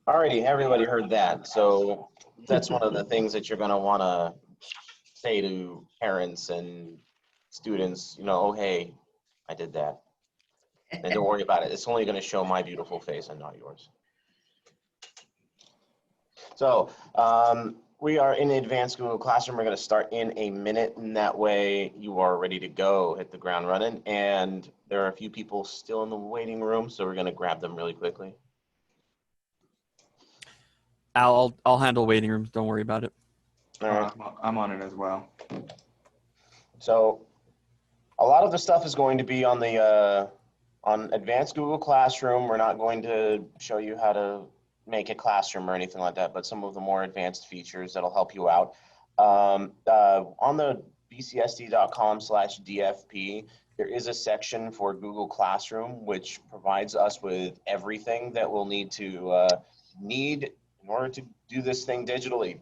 Alrighty, everybody heard that. So that's one of the things that you're going to want to say to parents and students, oh, hey, I did that. And don't worry about it. It's only going to show my beautiful face and not yours. So we are in Advanced Google Classroom. We're going to start in a minute, and that way you are ready to go, hit the ground running. And there are a few people still in the waiting room, so we're going to grab them really quickly. I'll handle waiting rooms. Don't worry about it. All right. I'm on it as well. So a lot of the stuff is going to be on the on Advanced Google Classroom. We're not going to show you how to make a classroom or anything like that, but some of the more advanced features that'll help you out. On the bcsd.com/DFP, there is a section for Google Classroom, which provides us with everything that we'll need in order to do this thing digitally.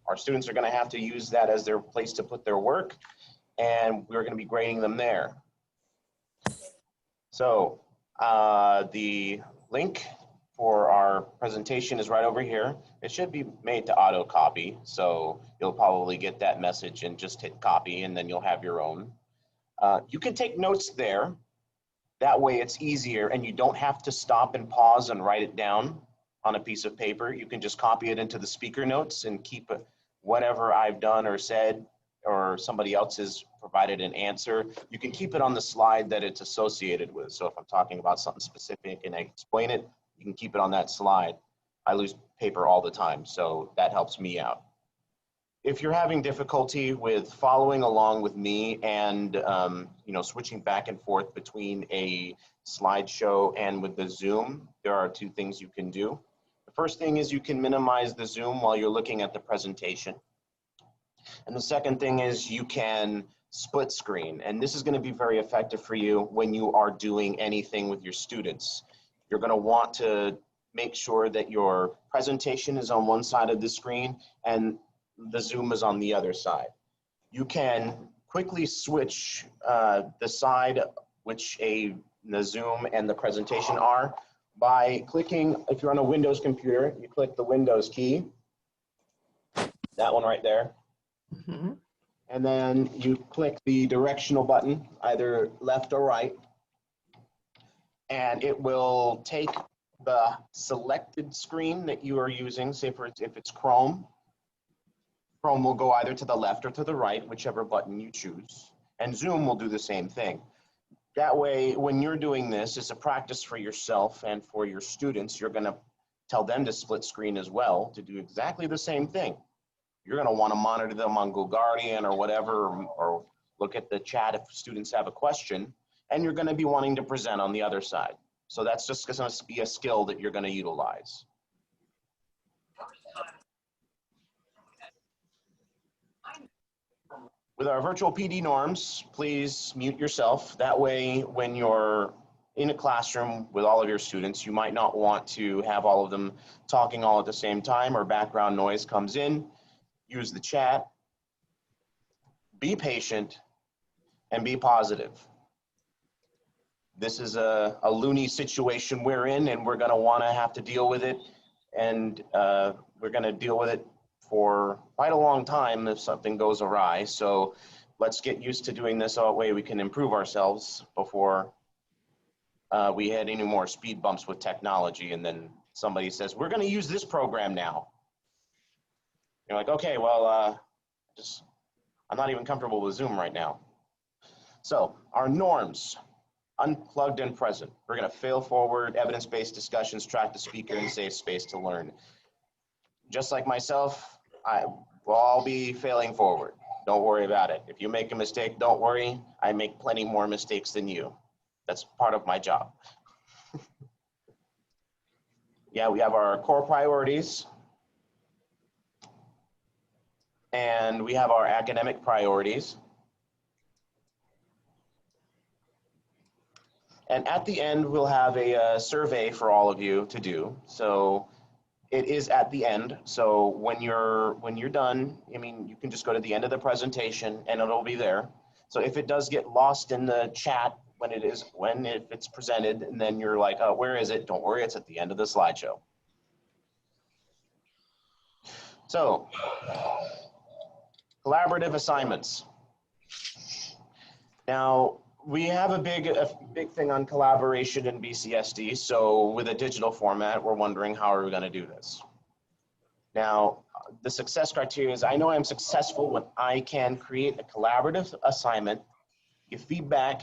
Our students are going to have to use that as their place to put their work, and we're going to be grading them there. So the link for our presentation is right over here. It should be made to auto copy, so you'll probably get that message and just hit copy, and then you'll have your own. You can take notes there. That way it's easier, and you don't have to stop and pause and write it down on a piece of paper. You can just copy it into the speaker notes and keep whatever I've done or said, or somebody else has provided an answer. You can keep it on the slide that it's associated with. So if I'm talking about something specific and I explain it, you can keep it on that slide. I lose paper all the time, so that helps me out. If you're having difficulty with following along with me and switching back and forth between a slideshow and with the Zoom, there are two things you can do. The first thing is you can minimize the Zoom while you're looking at the presentation. And the second thing is you can split screen. And this is going to be very effective for you when you are doing anything with your students. You're going to want to make sure that your presentation is on one side of the screen and the Zoom is on the other side. You can quickly switch the side which the Zoom and the presentation are by clicking. If you're on a Windows computer, you click the Windows key, that one right there. Mm-hmm. And then you click the directional button, either left or right, and it will take the selected screen that you are using. Say if it's Chrome, Chrome will go either to the left or to the right, whichever button you choose. And Zoom will do the same thing. That way, when you're doing this, it's a practice for yourself and for your students. You're going to tell them to split screen as well to do exactly the same thing. You're going to want to monitor them on Google Guardian or whatever, or look at the chat if students have a question, and you're going to be wanting to present on the other side. So that's just going to be a skill that you're going to utilize. With our virtual PD norms, please mute yourself. That way, when you're in a classroom with all of your students, you might not want to have all of them talking all at the same time or background noise comes in. Use the chat, be patient, and be positive. This is a loony situation we're in, and we're going to want to have to deal with it, and we're going to deal with it for quite a long time if something goes awry. So let's get used to doing this so that way we can improve ourselves before we hit any more speed bumps with technology, and then somebody says, we're going to use this program now. You're like, okay, well, I'm not even comfortable with Zoom right now. So our norms, unplugged and present. We're going to fail forward, evidence-based discussions, track the speaker, and safe space to learn. Just like myself, we'll all be failing forward. Don't worry about it. If you make a mistake, don't worry. I make plenty more mistakes than you. That's part of my job. Yeah, we have our core priorities. And we have our academic priorities. And at the end, we'll have a survey for all of you to do. So it is at the end. So when you're done, I mean, you can just go to the end of the presentation and it'll be there. So if it does get lost in the chat if it's presented, and then you're like, oh, where is it? Don't worry, it's at the end of the slideshow. So, collaborative assignments. Now, we have a big thing on collaboration in BCSD. So with a digital format, we're wondering how are we going to do this? Now, the success criteria is I know I'm successful when I can create a collaborative assignment, give feedback,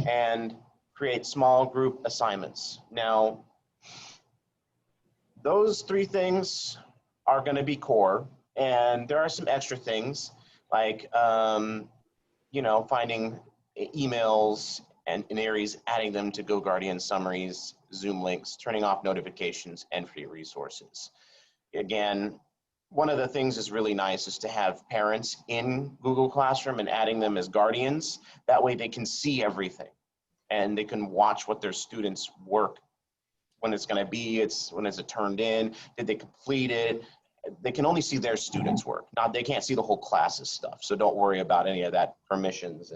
and create small group assignments. Now, those three things are going to be core, and there are some extra things like, you know, finding emails and in areas, adding them to GoGuardian summaries, Zoom links, turning off notifications, and free resources. Again, one of the things is really nice is to have parents in Google Classroom and adding them as guardians. That way they can see everything and they can watch what their students work, when it's going to be, when is it turned in, did they complete it. They can only see their students' work. They can't see the whole class's stuff. So don't worry about any of that permissions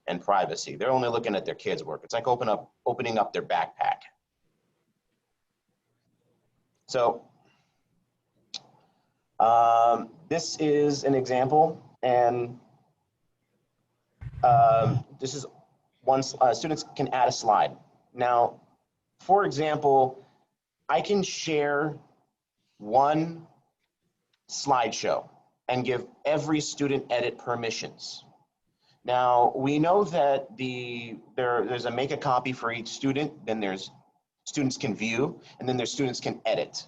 and privacy. They're only looking at their kids' work. It's like opening up their backpack. So this is an example, and this is one, students can add a slide. Now, for example, I can share one slideshow and give every student edit permissions. Now, we know that there's a make a copy for each student, then there's students can view, and then there's students can edit.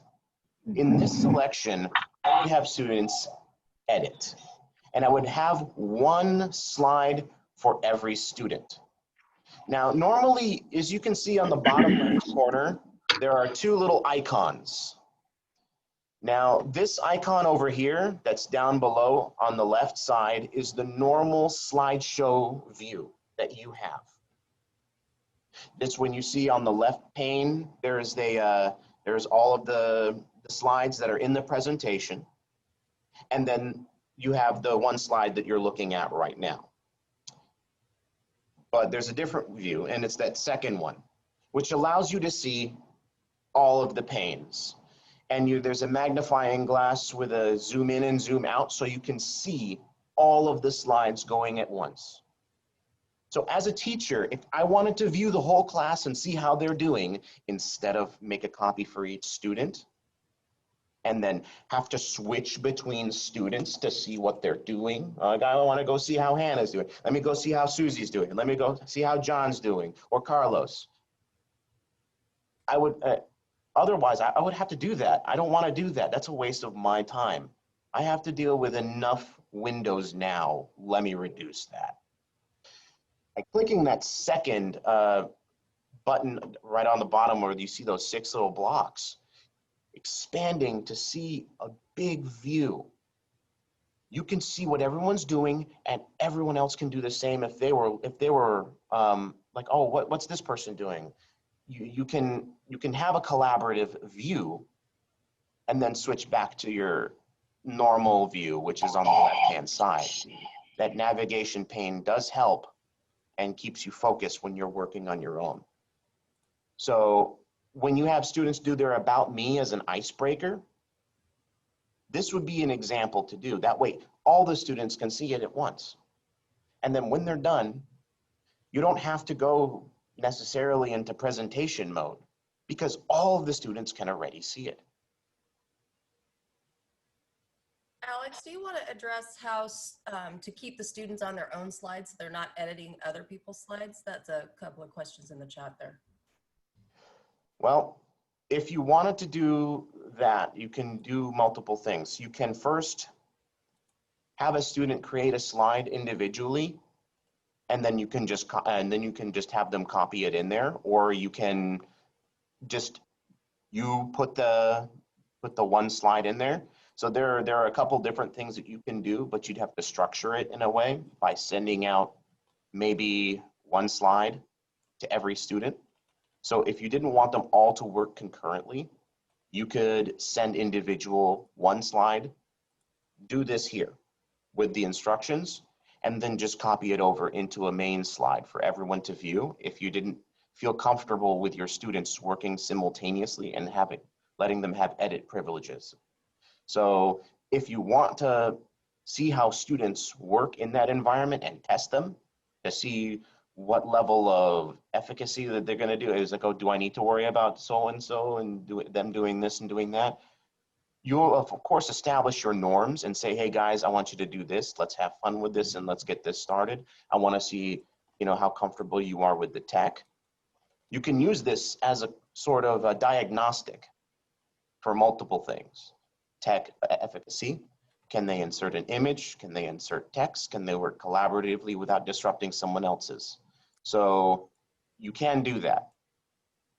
In this selection, I would have students edit, and I would have one slide for every student. Now, normally, as you can see on the bottom left corner, there are two little icons. Now, this icon over here that's down below on the left side is the normal slideshow view that you have. This, when you see on the left pane, there's all of the slides that are in the presentation, and then you have the one slide that you're looking at right now. But there's a different view, and it's that second one, which allows you to see all of the panes. And there's a magnifying glass with a zoom in and zoom out, so you can see all of the slides going at once. So as a teacher, if I wanted to view the whole class and see how they're doing, instead of make a copy for each student, and then have to switch between students to see what they're doing. I want to go see how Hannah's doing. Let me go see how Susie's doing. Let me go see how John's doing, or Carlos. I would, otherwise, I would have to do that. I don't want to do that. That's a waste of my time. I have to deal with enough windows now. Let me reduce that. By clicking that second button right on the bottom where you see those 6 little blocks, expanding to see a big view. You can see what everyone's doing, and everyone else can do the same if they were like, oh, what's this person doing? You can have a collaborative view and then switch back to your normal view, which is on the left-hand side. That navigation pane does help and keeps you focused when you're working on your own. So when you have students do their about me as an icebreaker, this would be an example to do. That way, all the students can see it at once. And then when they're done, you don't have to go necessarily into presentation mode because all of the students can already see it. Alex, do you want to address how to keep the students on their own slides so they're not editing other people's slides? That's a couple of questions in the chat there. Well, if you wanted to do that, you can do multiple things. You can first have a student create a slide individually, and then you can just have them copy it in there, or you can just put the one slide in there. So there are a couple different things that you can do, but you'd have to structure it in a way by sending out maybe one slide to every student. So if you didn't want them all to work concurrently, you could send individual one slide, do this here with the instructions, and then just copy it over into a main slide for everyone to view if you didn't feel comfortable with your students working simultaneously and letting them have edit privileges. So if you want to see how students work in that environment and test them to see what level of efficacy that they're going to do, is like, oh, do I need to worry about so and so and them doing this and doing that? You'll of course establish your norms and say, hey guys, I want you to do this. Let's have fun with this and let's get this started. I want to see, how comfortable you are with the tech. You can use this as a sort of a diagnostic for multiple things. Tech efficacy. Can they insert an image? Can they insert text? Can they work collaboratively without disrupting someone else's? So you can do that.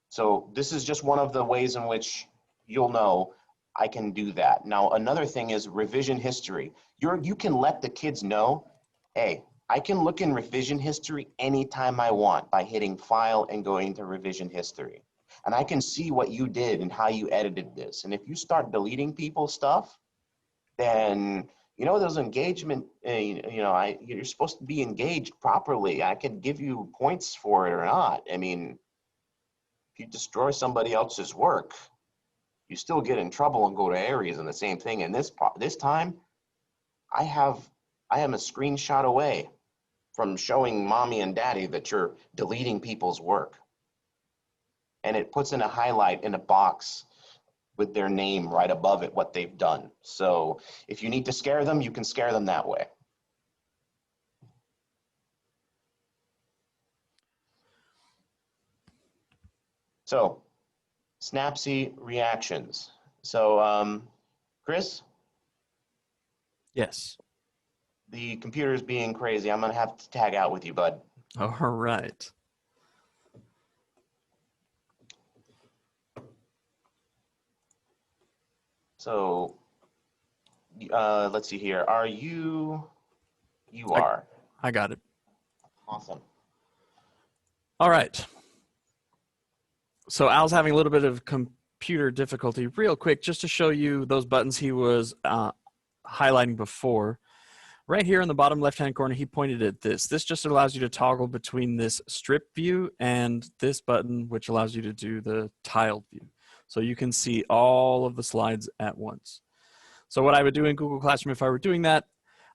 So this is just one of the ways in which you'll know I can do that. Now, another thing is revision history. You can let the kids know, hey, I can look in revision history anytime I want by hitting file and going to revision history. And I can see what you did and how you edited this. And if you start deleting people's stuff, then, those engagement, you're supposed to be engaged properly. I could give you points for it or not. I mean, if you destroy somebody else's work, you still get in trouble and go to Aries and the same thing. And this time, I am a screenshot away from showing mommy and daddy that you're deleting people's work. And it puts in a highlight in a box with their name right above it, what they've done. So if you need to scare them, you can scare them that way. So Snapsy reactions. So Chris? Yes. The computer's being crazy. I'm gonna have to tag out with you, bud. All right. So let's see here. Are you are. I got it. Awesome. All right. So Al's having a little bit of computer difficulty. Real quick, just to show you those buttons he was highlighting before. Right here in the bottom left-hand corner, he pointed at this. This just allows you to toggle between this strip view and this button, which allows you to do the tiled view. So you can see all of the slides at once. So what I would do in Google Classroom if I were doing that,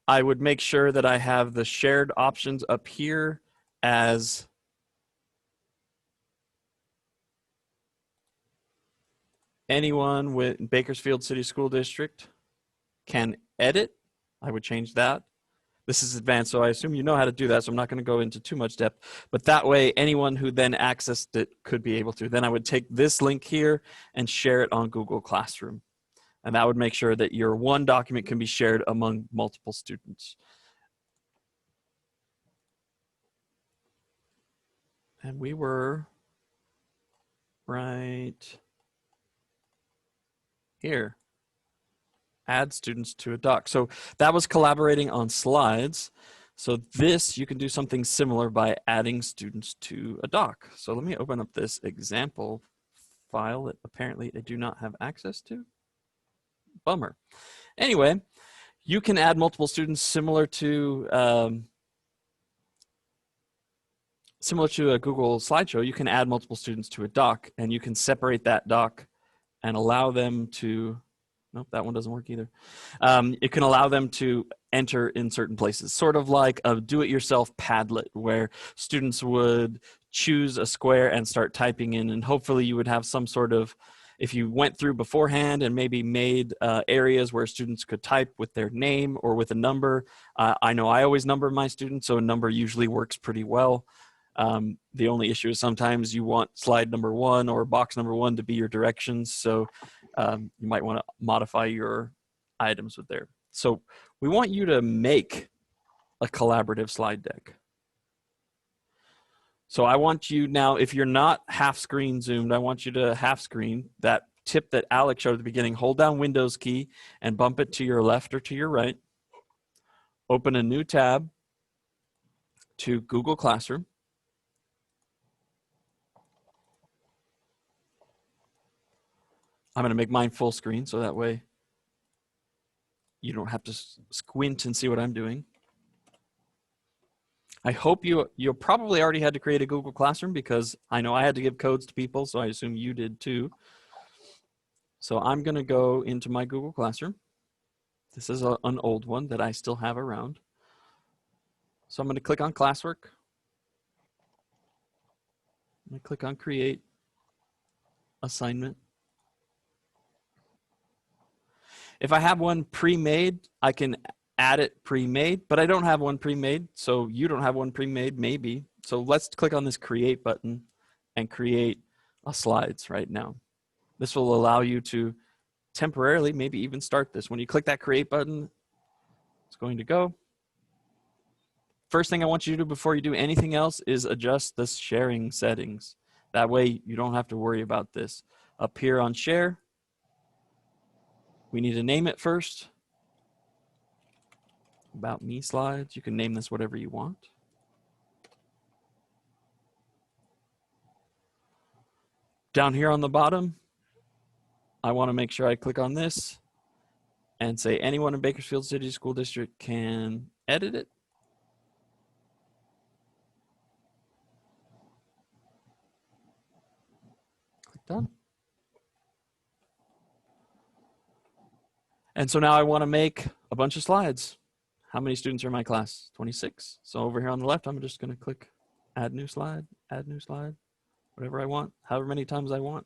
I would make sure that I have the shared options up here as anyone with Bakersfield City School District can edit. I would change that. This is advanced, so I assume you know how to do that, so I'm not going to go into too much depth. But that way, anyone who then accessed it could be able to. Then I would take this link here and share it on Google Classroom. And that would make sure that your one document can be shared among multiple students. And we were right here. Add students to a doc. So that was collaborating on slides. So this, you can do something similar by adding students to a doc. So let me open up this example file that apparently I do not have access to. Bummer. Anyway, you can add multiple students similar to a Google slideshow. You can add multiple students to a doc, and you can separate that doc and allow them to, nope, that one doesn't work either. It can allow them to enter in certain places, sort of like a do-it-yourself Padlet, where students would choose a square and start typing in, and hopefully you would have some sort of, if you went through beforehand and maybe made areas where students could type with their name or with a number. I know I always number my students, so a number usually works pretty well. The only issue is sometimes you want slide number 1 or box number 1 to be your directions, so you might want to modify your items with there. So we want you to make a collaborative slide deck. So I want you now, if you're not half screen zoomed, I want you to half screen. That tip that Alex showed at the beginning, hold down Windows key and bump it to your left or to your right. Open a new tab to Google Classroom. I'm going to make mine full screen so that way you don't have to squint and see what I'm doing. I hope you probably already had to create a Google Classroom because I know I had to give codes to people, so I assume you did too. So I'm going to go into my Google Classroom. This is an old one that I still have around. So I'm going to click on classwork. I'm going to click on create assignment. If I have one pre-made, I can add it pre-made, but I don't have one pre-made. So you don't have one pre-made, maybe. So let's click on this create button and create a slides right now. This will allow you to temporarily maybe even start this. When you click that create button, it's going to go. First thing I want you to do before you do anything else is adjust the sharing settings. That way you don't have to worry about this. Up here on share, we need to name it first. About me slides. You can name this whatever you want. Down here on the bottom, I want to make sure I click on this and say anyone in Bakersfield City School District can edit it. Click done. And so now I want to make a bunch of slides. How many students are in my class? 26. So over here on the left, I'm just going to click add new slide, whatever I want, however many times I want.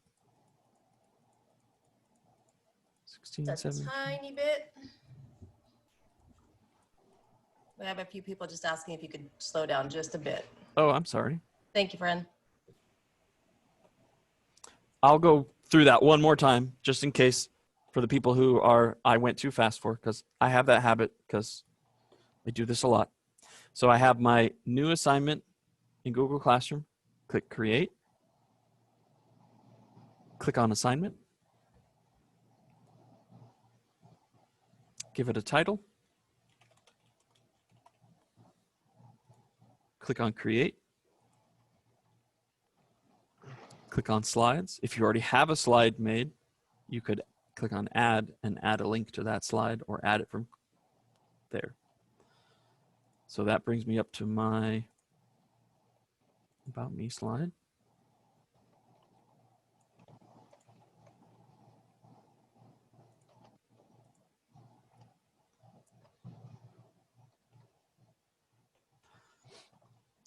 16, Just a 17. tiny bit. We have a few people just asking if you could slow down just a bit. Oh, I'm sorry. Thank you, friend. I'll go through that one more time, just in case for the people who are, I went too fast for, because I have that habit because I do this a lot. So I have my new assignment in Google Classroom. Click create. Click on assignment. Give it a title. Click on create. Click on slides. If you already have a slide made, you could click on add and add a link to that slide or add it from there. So that brings me up to my about me slide.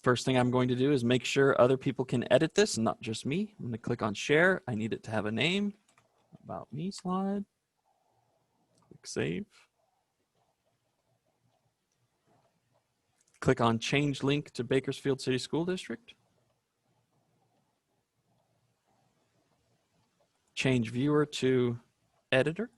First thing I'm going to do is make sure other people can edit this, not just me. I'm going to click on share. I need it to have a name. About me slide. Click save. Click on change link to Bakersfield City School District. Change viewer to editor.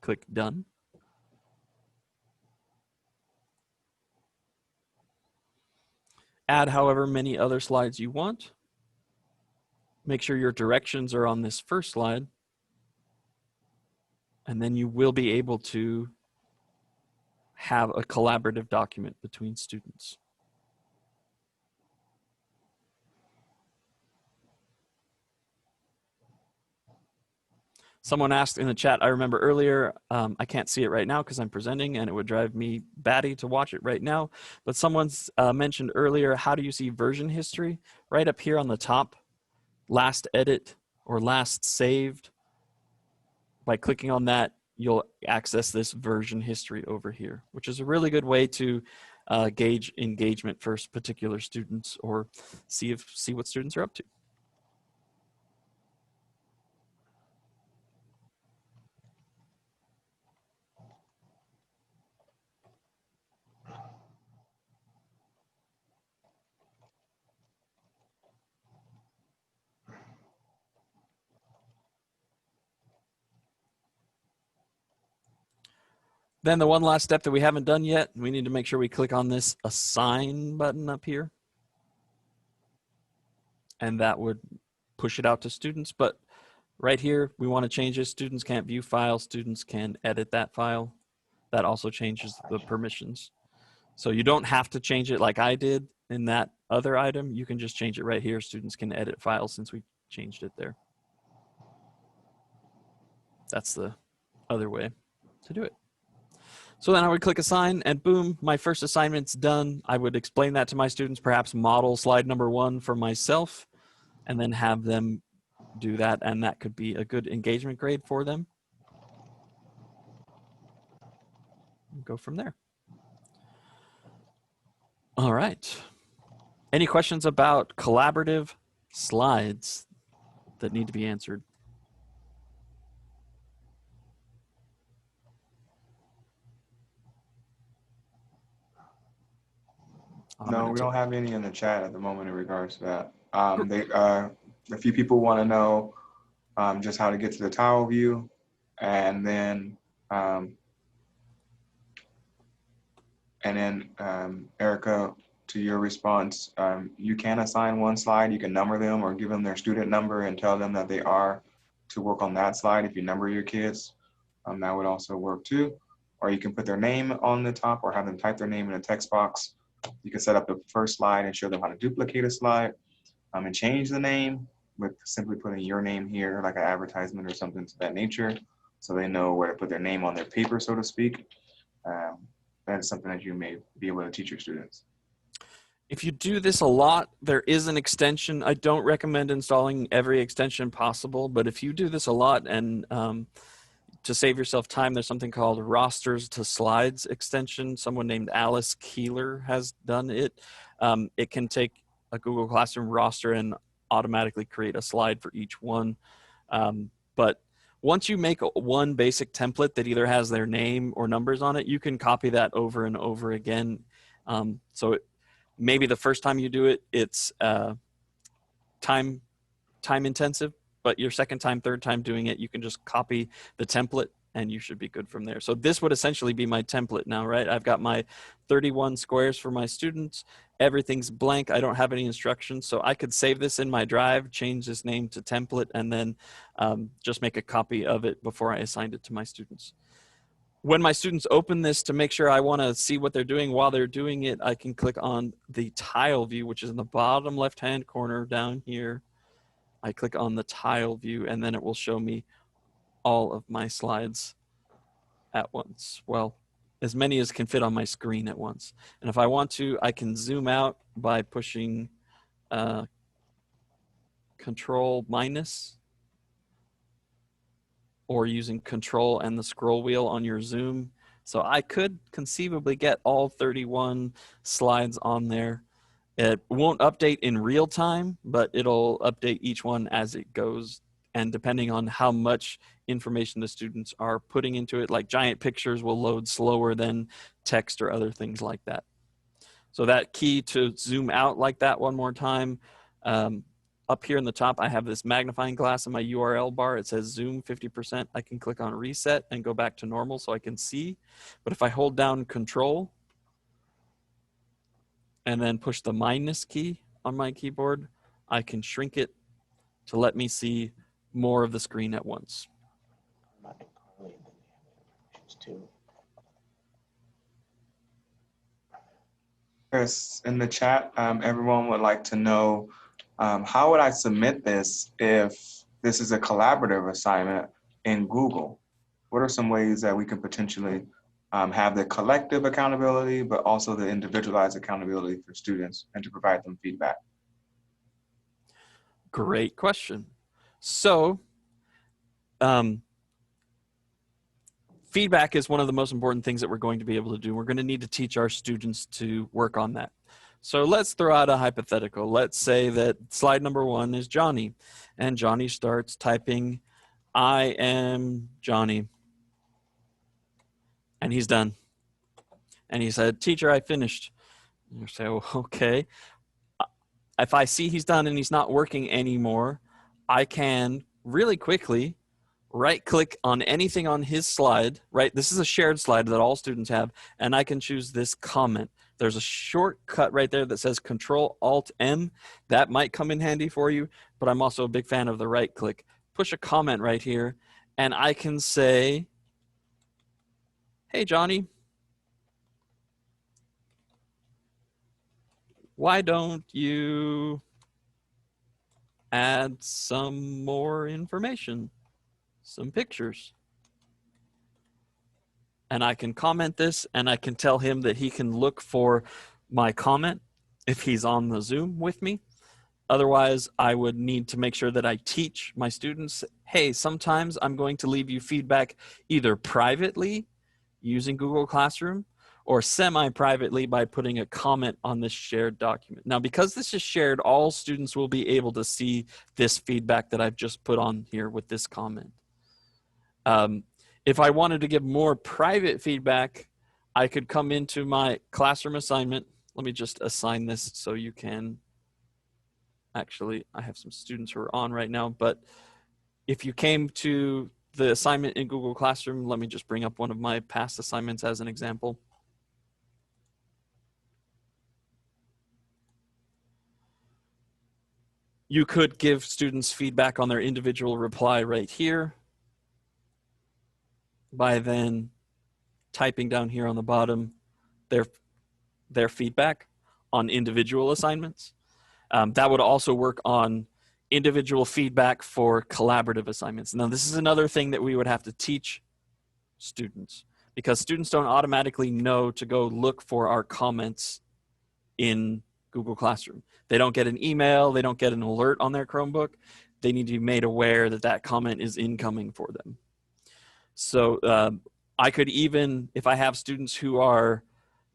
Click done. Add however many other slides you want. Make sure your directions are on this first slide. And then you will be able to have a collaborative document between students. Someone asked in the chat, I remember earlier, I can't see it right now because I'm presenting and it would drive me batty to watch it right now. But someone's mentioned earlier, how do you see version history? Right up here on the top, last edit or last saved. By clicking on that, you'll access this version history over here, which is a really good way to gauge engagement for particular students or see what students are up to. Then the one last step that we haven't done yet, we need to make sure we click on this assign button up here. And that would push it out to students. But right here, we want to change this. Students can't view files. Students can edit that file. That also changes the permissions. So you don't have to change it like I did in that other item. You can just change it right here. Students can edit files since we changed it there. That's the other way to do it. So then I would click assign and boom, my first assignment's done. I would explain that to my students, perhaps model slide number 1 for myself, and then have them do that. And that could be a good engagement grade for them. Go from there. All right. Any questions about collaborative slides that need to be answered? No, we don't have any in the chat at the moment in regards to that. A few people want to know just how to get to the tile view, and then Erica, to your response, you can assign one slide. You can number them or give them their student number and tell them that they are to work on that slide. If you number your kids, that would also work too. Or you can put their name on the top or have them type their name in a text box. You can set up the first slide and show them how to duplicate a slide and change the name with simply putting your name here, like an advertisement or something to that nature, so they know where to put their name on their paper, so to speak. That is something that you may be able to teach your students. If you do this a lot, there is an extension. I don't recommend installing every extension possible, but if you do this a lot and to save yourself time, there's something called Rosters to Slides extension. Someone named Alice Keeler has done it. It can take a Google Classroom roster and automatically create a slide for each one. But once you make one basic template that either has their name or numbers on it, you can copy that over and over again. Maybe the first time you do it, it's time intensive, but your second time, third time doing it, you can just copy the template and you should be good from there. So this would essentially be my template now, right? I've got my 31 squares for my students. Everything's blank. I don't have any instructions. So I could save this in my drive, change this name to template, and then just make a copy of it before I assigned it to my students. When my students open this to make sure I want to see what they're doing while they're doing it, I can click on the tile view, which is in the bottom left-hand corner down here. I click on the tile view and then it will show me all of my slides at once. Well, as many as can fit on my screen at once. And if I want to, I can zoom out by pushing Control minus, or using Control and the scroll wheel on your zoom. So I could conceivably get all 31 slides on there. It won't update in real time, but it'll update each one as it goes. And depending on how much information the students are putting into it, like giant pictures will load slower than text or other things like that. So that key to zoom out like that one more time, up here in the top, I have this magnifying glass in my URL bar. It says zoom 50%. I can click on reset and go back to normal so I can see. But if I hold down Control and then push the minus key on my keyboard, I can shrink it to let me see more of the screen at once. Chris, in the chat, everyone would like to know, how would I submit this if this is a collaborative assignment in Google? What are some ways that we can potentially have the collective accountability, but also the individualized accountability for students and to provide them feedback? Great question. So, feedback is one of the most important things that we're going to be able to do. We're going to need to teach our students to work on that. So let's throw out a hypothetical. Let's say that slide number 1 is Johnny, and Johnny starts typing, "I am Johnny," and he's done. And he said, "Teacher, I finished." And you say, "Oh, okay." If I see he's done and he's not working anymore, I can really quickly right-click on anything on his slide, right? This is a shared slide that all students have, and I can choose this comment. There's a shortcut right there that says Control-Alt-M. That might come in handy for you, but I'm also a big fan of the right-click. Push a comment right here, and I can say, "Hey, Johnny, why don't you add some more information, some pictures?" and I can comment this, and I can tell him that he can look for my comment if he's on the Zoom with me. Otherwise, I would need to make sure that I teach my students, hey, sometimes I'm going to leave you feedback either privately using Google Classroom or semi-privately by putting a comment on this shared document. Now, because this is shared, all students will be able to see this feedback that I've just put on here with this comment. If I wanted to give more private feedback, I could come into my classroom assignment. Let me just assign this so you can, actually, I have some students who are on right now, but if you came to the assignment in Google Classroom, let me just bring up one of my past assignments as an example. You could give students feedback on their individual reply right here by then typing down here on the bottom their feedback on individual assignments. That would also work on individual feedback for collaborative assignments. Now, this is another thing that we would have to teach students, because students don't automatically know to go look for our comments in Google Classroom. They don't get an email, they don't get an alert on their Chromebook. They need to be made aware that that comment is incoming for them. So I could even, if I have students who are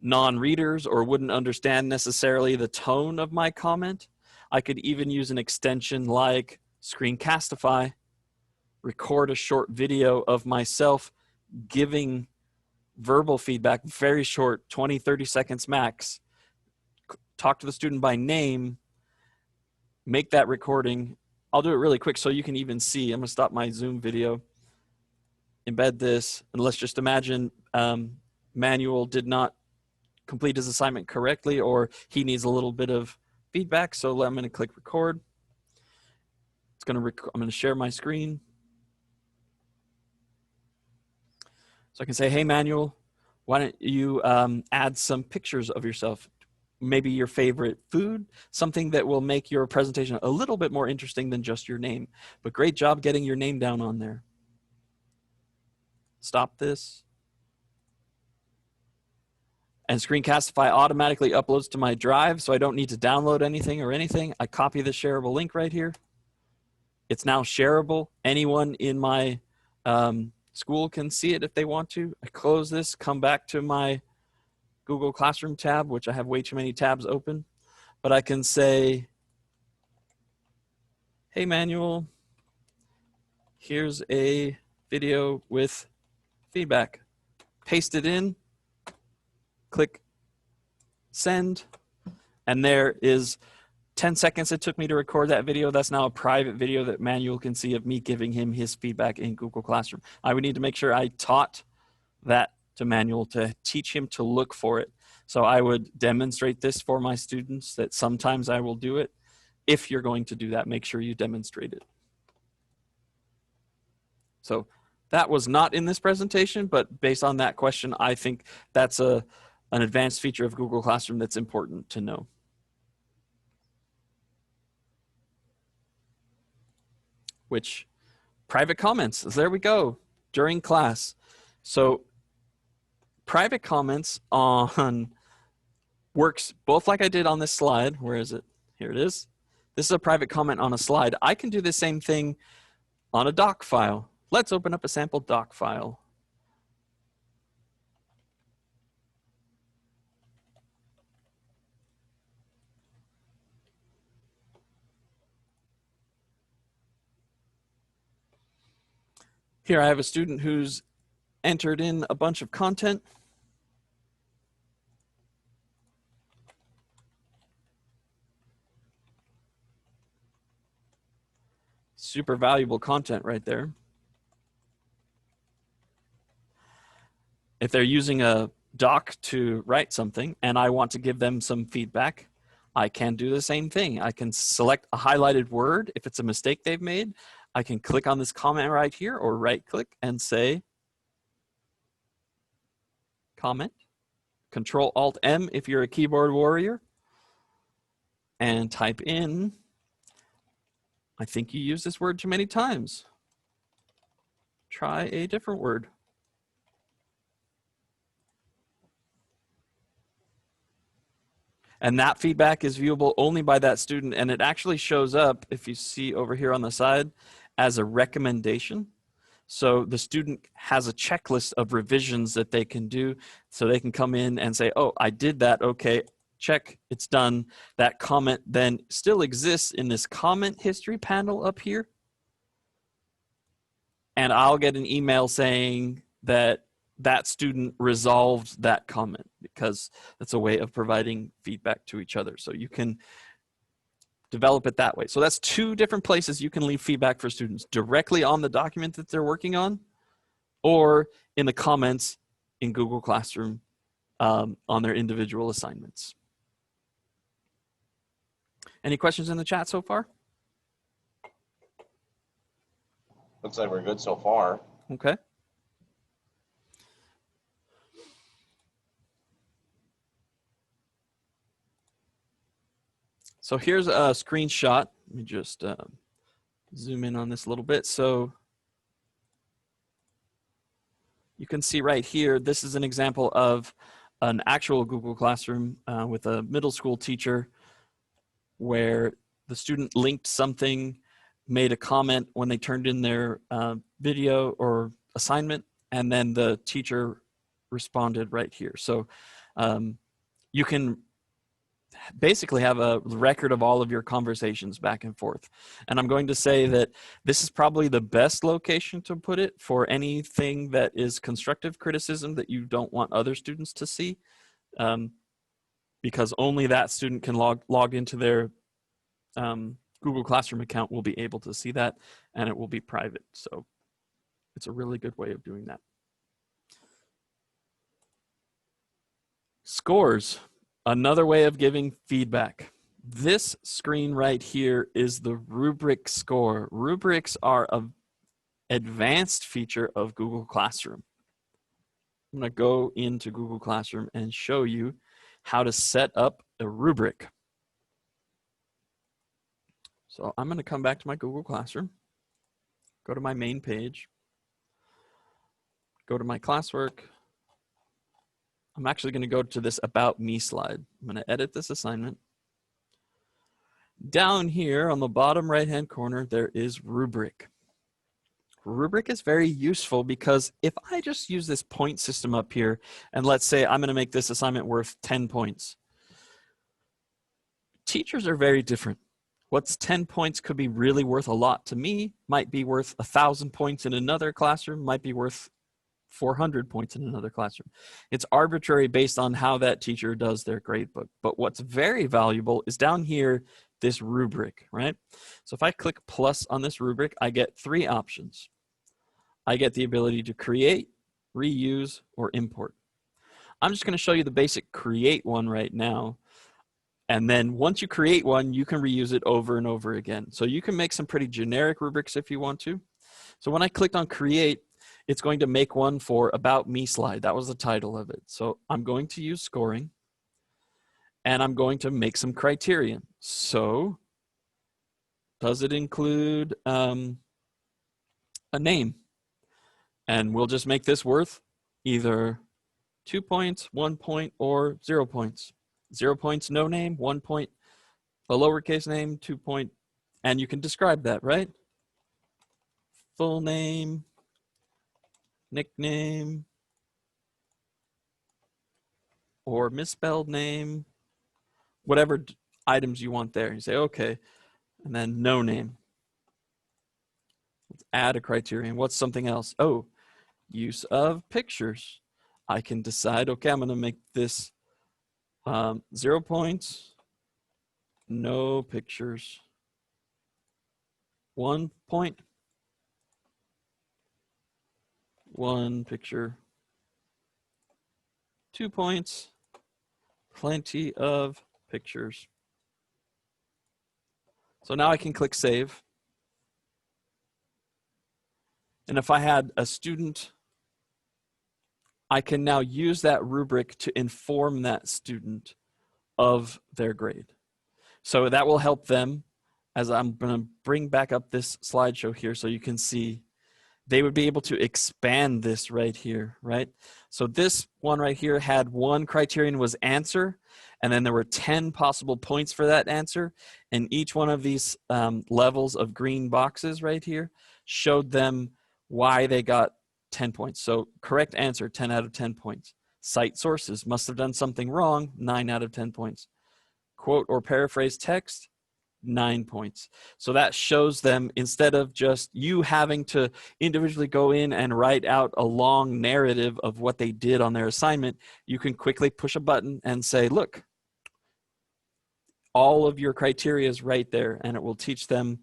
non-readers or wouldn't understand necessarily the tone of my comment, I could even use an extension like Screencastify, record a short video of myself giving verbal feedback, very short, 20, 30 seconds max, talk to the student by name, make that recording. I'll do it really quick so you can even see. I'm gonna stop my Zoom video, embed this, and let's just imagine Manuel did not complete his assignment correctly, or he needs a little bit of feedback. So I'm gonna click record. I'm gonna share my screen. So I can say, hey, Manuel, why don't you add some pictures of yourself? Maybe your favorite food, something that will make your presentation a little bit more interesting than just your name. But great job getting your name down on there. Stop this. And Screencastify automatically uploads to my drive, so I don't need to download anything or anything. I copy the shareable link right here. It's now shareable. Anyone in my school can see it if they want to. I close this, come back to my Google Classroom tab, which I have way too many tabs open. But I can say, hey, Manuel, here's a video with feedback. Paste it in, click send, and there is 10 seconds it took me to record that video. That's now a private video that Manuel can see of me giving him his feedback in Google Classroom. I would need to make sure I taught that to Manuel to teach him to look for it. So I would demonstrate this for my students, that sometimes I will do it. If you're going to do that, make sure you demonstrate it. So that was not in this presentation, but based on that question, I think that's an advanced feature of Google Classroom that's important to know. Which, private comments, there we go, during class. So private comments on works both like I did on this slide. Where is it? Here it is. This is a private comment on a slide. I can do the same thing on a doc file. Let's open up a sample doc file. Here I have a student who's entered in a bunch of content. Super valuable content right there. If they're using a doc to write something and I want to give them some feedback, I can do the same thing. I can select a highlighted word. If it's a mistake they've made, I can click on this comment right here or right click and say comment. Control Alt M if you're a keyboard warrior, and type in, I think you use this word too many times. Try a different word. And that feedback is viewable only by that student. And it actually shows up, if you see over here on the side, as a recommendation. So the student has a checklist of revisions that they can do. So they can come in and say, oh, I did that. Okay, check, it's done. That comment then still exists in this comment history panel up here. And I'll get an email saying that that student resolved that comment, because that's a way of providing feedback to each other. So you can develop it that way. So that's two different places you can leave feedback for students: directly on the document that they're working on, or in the comments in Google Classroom on their individual assignments. Any questions in the chat so far? Looks like we're good so far. Okay. So here's a screenshot. Let me just zoom in on this a little bit. So you can see right here, this is an example of an actual Google Classroom with a middle school teacher, where the student linked something, made a comment when they turned in their video or assignment, and then the teacher responded right here. So you can basically have a record of all of your conversations back and forth. And I'm going to say that this is probably the best location to put it for anything that is constructive criticism that you don't want other students to see, because only that student can log into their Google Classroom account will be able to see that, and it will be private. So it's a really good way of doing that. Scores, another way of giving feedback. This screen right here is the rubric score. Rubrics are an advanced feature of Google Classroom. I'm going to go into Google Classroom and show you how to set up a rubric. So I'm going to come back to my Google Classroom, go to my main page, go to my classwork. I'm actually going to go to this About Me slide. I'm going to edit this assignment. Down here on the bottom right-hand corner, there is rubric. Rubric is very useful because if I just use this point system up here, and let's say I'm going to make this assignment worth 10 points. Teachers are very different. What's 10 points could be really worth a lot to me, might be worth 1,000 points in another classroom, might be worth 400 points in another classroom. It's arbitrary based on how that teacher does their grade book. But what's very valuable is down here, this rubric, right? So if I click plus on this rubric, I get 3 options. I get the ability to create, reuse, or import. I'm just going to show you the basic create one right now. And then once you create one, you can reuse it over and over again. So you can make some pretty generic rubrics if you want to. So when I clicked on create, it's going to make one for About Me slide. That was the title of it. So I'm going to use scoring, and I'm going to make some criterion. So does it include a name? And we'll just make this worth either 2 points, 1 point, or 0 points. 0 points, no name, 1 point, a lowercase name, 2 point, and you can describe that, right? Full name, nickname, or misspelled name, whatever items you want there. You say, okay, and then no name. Let's add a criterion. What's something else? Oh, use of pictures. I can decide, okay, I'm going to make this 0 points, no pictures. 1 point, 1 picture. 2 points, plenty of pictures. So now I can click save. And if I had a student, I can now use that rubric to inform that student of their grade. So that will help them, as I'm going to bring back up this slideshow here so you can see they would be able to expand this right here, right? So this one right here had one criterion was answer, and then there were 10 possible points for that answer. And each one of these levels of green boxes right here showed them why they got 10 points. So correct answer, 10 out of 10 points. Cite sources, must have done something wrong, 9 out of 10 points. Quote or paraphrase text, 9 points. So that shows them, instead of just you having to individually go in and write out a long narrative of what they did on their assignment, you can quickly push a button and say, look, all of your criteria is right there, and it will teach them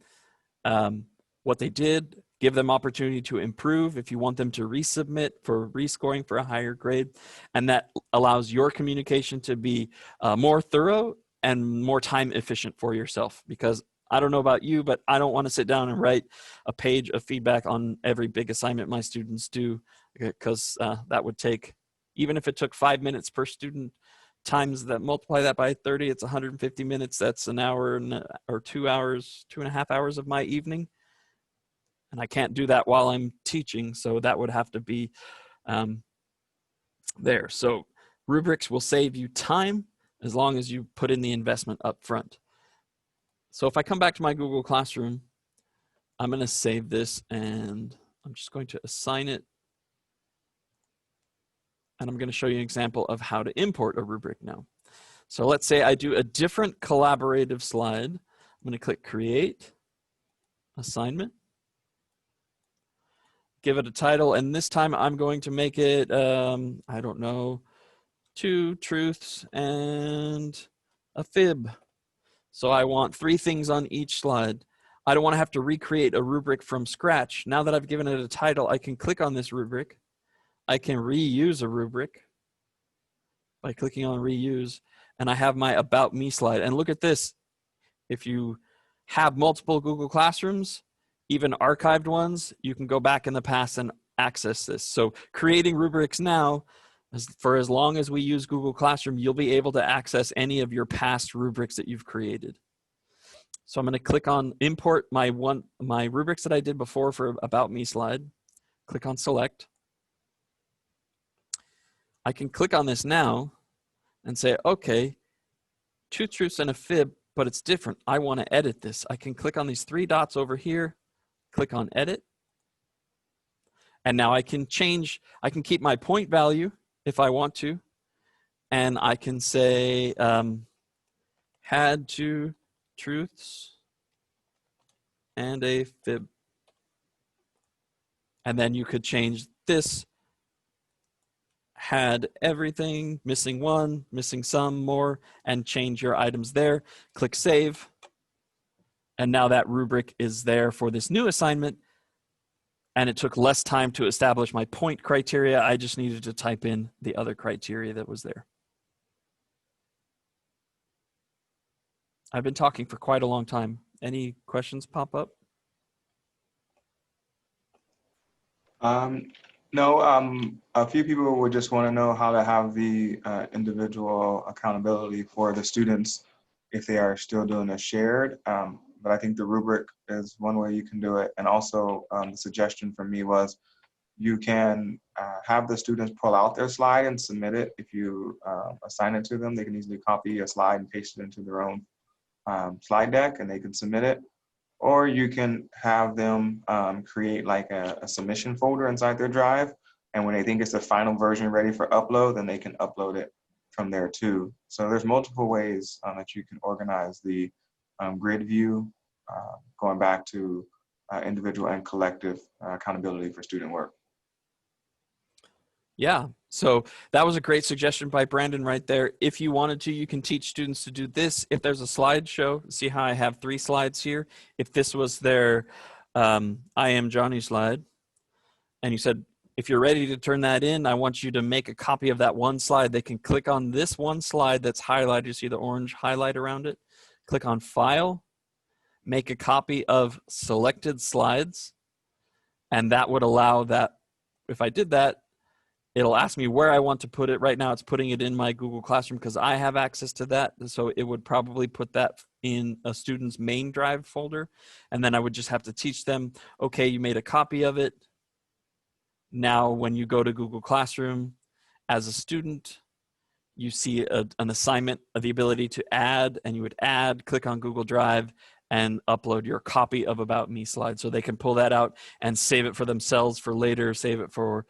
what they did, give them opportunity to improve if you want them to resubmit for rescoring for a higher grade. And that allows your communication to be more thorough and more time efficient for yourself. Because I don't know about you, but I don't want to sit down and write a page of feedback on every big assignment my students do, because that would take, even if it took 5 minutes per student, times that, multiply that by 30, it's 150 minutes. That's an hour or 2 hours, 2.5 hours of my evening. And I can't do that while I'm teaching. So that would have to be there. So rubrics will save you time as long as you put in the investment up front. So if I come back to my Google Classroom, I'm going to save this and I'm just going to assign it. And I'm going to show you an example of how to import a rubric now. So let's say I do a different collaborative slide. I'm going to click Create, Assignment, give it a title, and this time I'm going to make it, I don't know, 2 truths and a fib. So I want 3 things on each slide. I don't want to have to recreate a rubric from scratch. Now that I've given it a title, I can click on this rubric. I can reuse a rubric by clicking on reuse, and I have my About Me slide. And look at this. If you have multiple Google Classrooms, even archived ones, you can go back in the past and access this. So creating rubrics now, for as long as we use Google Classroom, you'll be able to access any of your past rubrics that you've created. So I'm going to click on import my rubrics that I did before for About Me slide. Click on select. I can click on this now and say, okay, 2 truths and a fib, but it's different. I want to edit this. I can click on these 3 dots over here, click on edit. And now I can change, I can keep my point value if I want to. And I can say, had 2 truths and a fib. And then you could change this, had everything, missing 1, missing some more, and change your items there. Click Save. And now that rubric is there for this new assignment. And it took less time to establish my point criteria. I just needed to type in the other criteria that was there. I've been talking for quite a long time. Any questions pop up? No, a few people would just want to know how to have the individual accountability for the students if they are still doing a shared. But I think the rubric is one way you can do it. And also the suggestion from me was you can have the students pull out their slide and submit it. If you assign it to them, they can easily copy a slide and paste it into their own slide deck and they can submit it. Or you can have them create like a submission folder inside their drive. And when they think it's the final version ready for upload, then they can upload it from there too. So there's multiple ways that you can organize the grid view, going back to individual and collective accountability for student work. Yeah, so that was a great suggestion by Brandon right there. If you wanted to, you can teach students to do this. If there's a slideshow, see how I have 3 slides here? If this was their I am Johnny slide, and you said, if you're ready to turn that in, I want you to make a copy of that one slide. They can click on this one slide that's highlighted. You see the orange highlight around it? Click on File, make a copy of selected slides, and that would allow that, if I did that, it'll ask me where I want to put it. Right now, it's putting it in my Google Classroom because I have access to that. So it would probably put that in a student's main drive folder. And then I would just have to teach them, okay, you made a copy of it. Now, when you go to Google Classroom as a student, you see an assignment of the ability to add, and you would add, click on Google Drive, and upload your copy of About Me slide. So they can pull that out and save it for themselves for later, save it for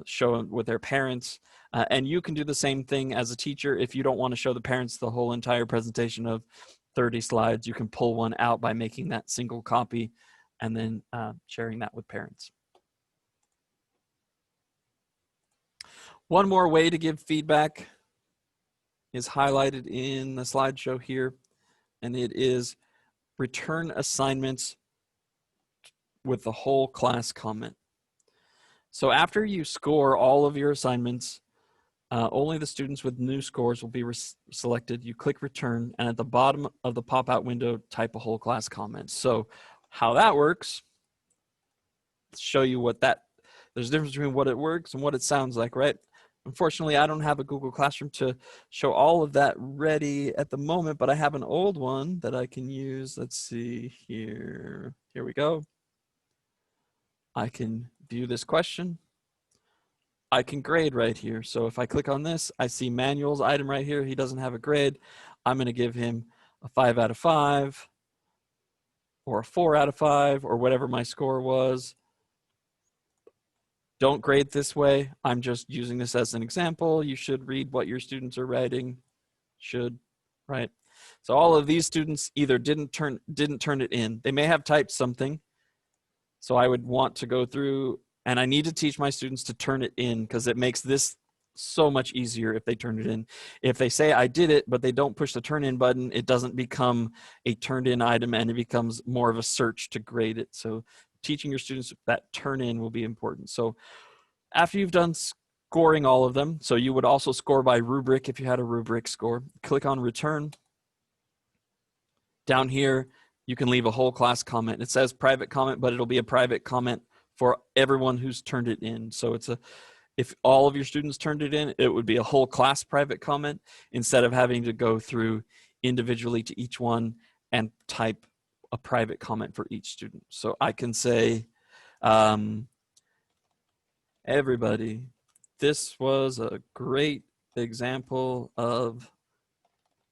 showing with their parents. And you can do the same thing as a teacher. If you don't want to show the parents the whole entire presentation of 30 slides, you can pull one out by making that single copy and then sharing that with parents. One more way to give feedback is highlighted in the slideshow here, and it is return assignments with the whole class comment. So after you score all of your assignments, only the students with new scores will be selected. You click return, and at the bottom of the pop-out window, type a whole class comment. So how that works, let's show you what there's a difference between what it works and what it sounds like, right? Unfortunately, I don't have a Google Classroom to show all of that ready at the moment, but I have an old one that I can use. Let's see here. Here we go. I can view this question. I can grade right here. So if I click on this, I see Manuel's item right here. He doesn't have a grade. I'm going to give him a 5 out of 5 or a 4 out of 5 or whatever my score was. Don't grade this way. I'm just using this as an example. You should read what your students are writing. Should, right? So all of these students either didn't turn it in. They may have typed something. So I would want to go through, and I need to teach my students to turn it in because it makes this so much easier if they turn it in. If they say I did it, but they don't push the turn in button, it doesn't become a turned in item and it becomes more of a search to grade it. So teaching your students that turn in will be important. So after you've done scoring all of them, so you would also score by rubric if you had a rubric score, click on return. Down here, you can leave a whole class comment. It says private comment, but it'll be a private comment for everyone who's turned it in. So if all of your students turned it in, it would be a whole class private comment instead of having to go through individually to each one and type a private comment for each student. So I can say, everybody, this was a great example of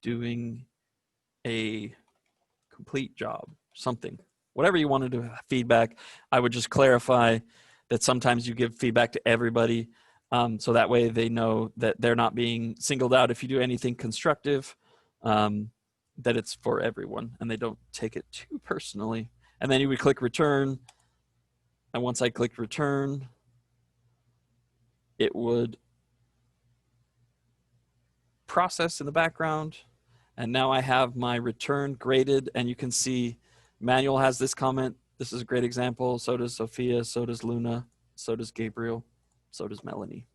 doing a complete job, something. Whatever you want to do, feedback, I would just clarify that sometimes you give feedback to everybody, so that way they know that they're not being singled out if you do anything constructive, that it's for everyone and they don't take it too personally. And then you would click return, and once I click return, it would process in the background, and now I have my return graded, and you can see Manuel has this comment. This is a great example. So does Sophia, so does Luna, so does Gabriel, so does Melanie.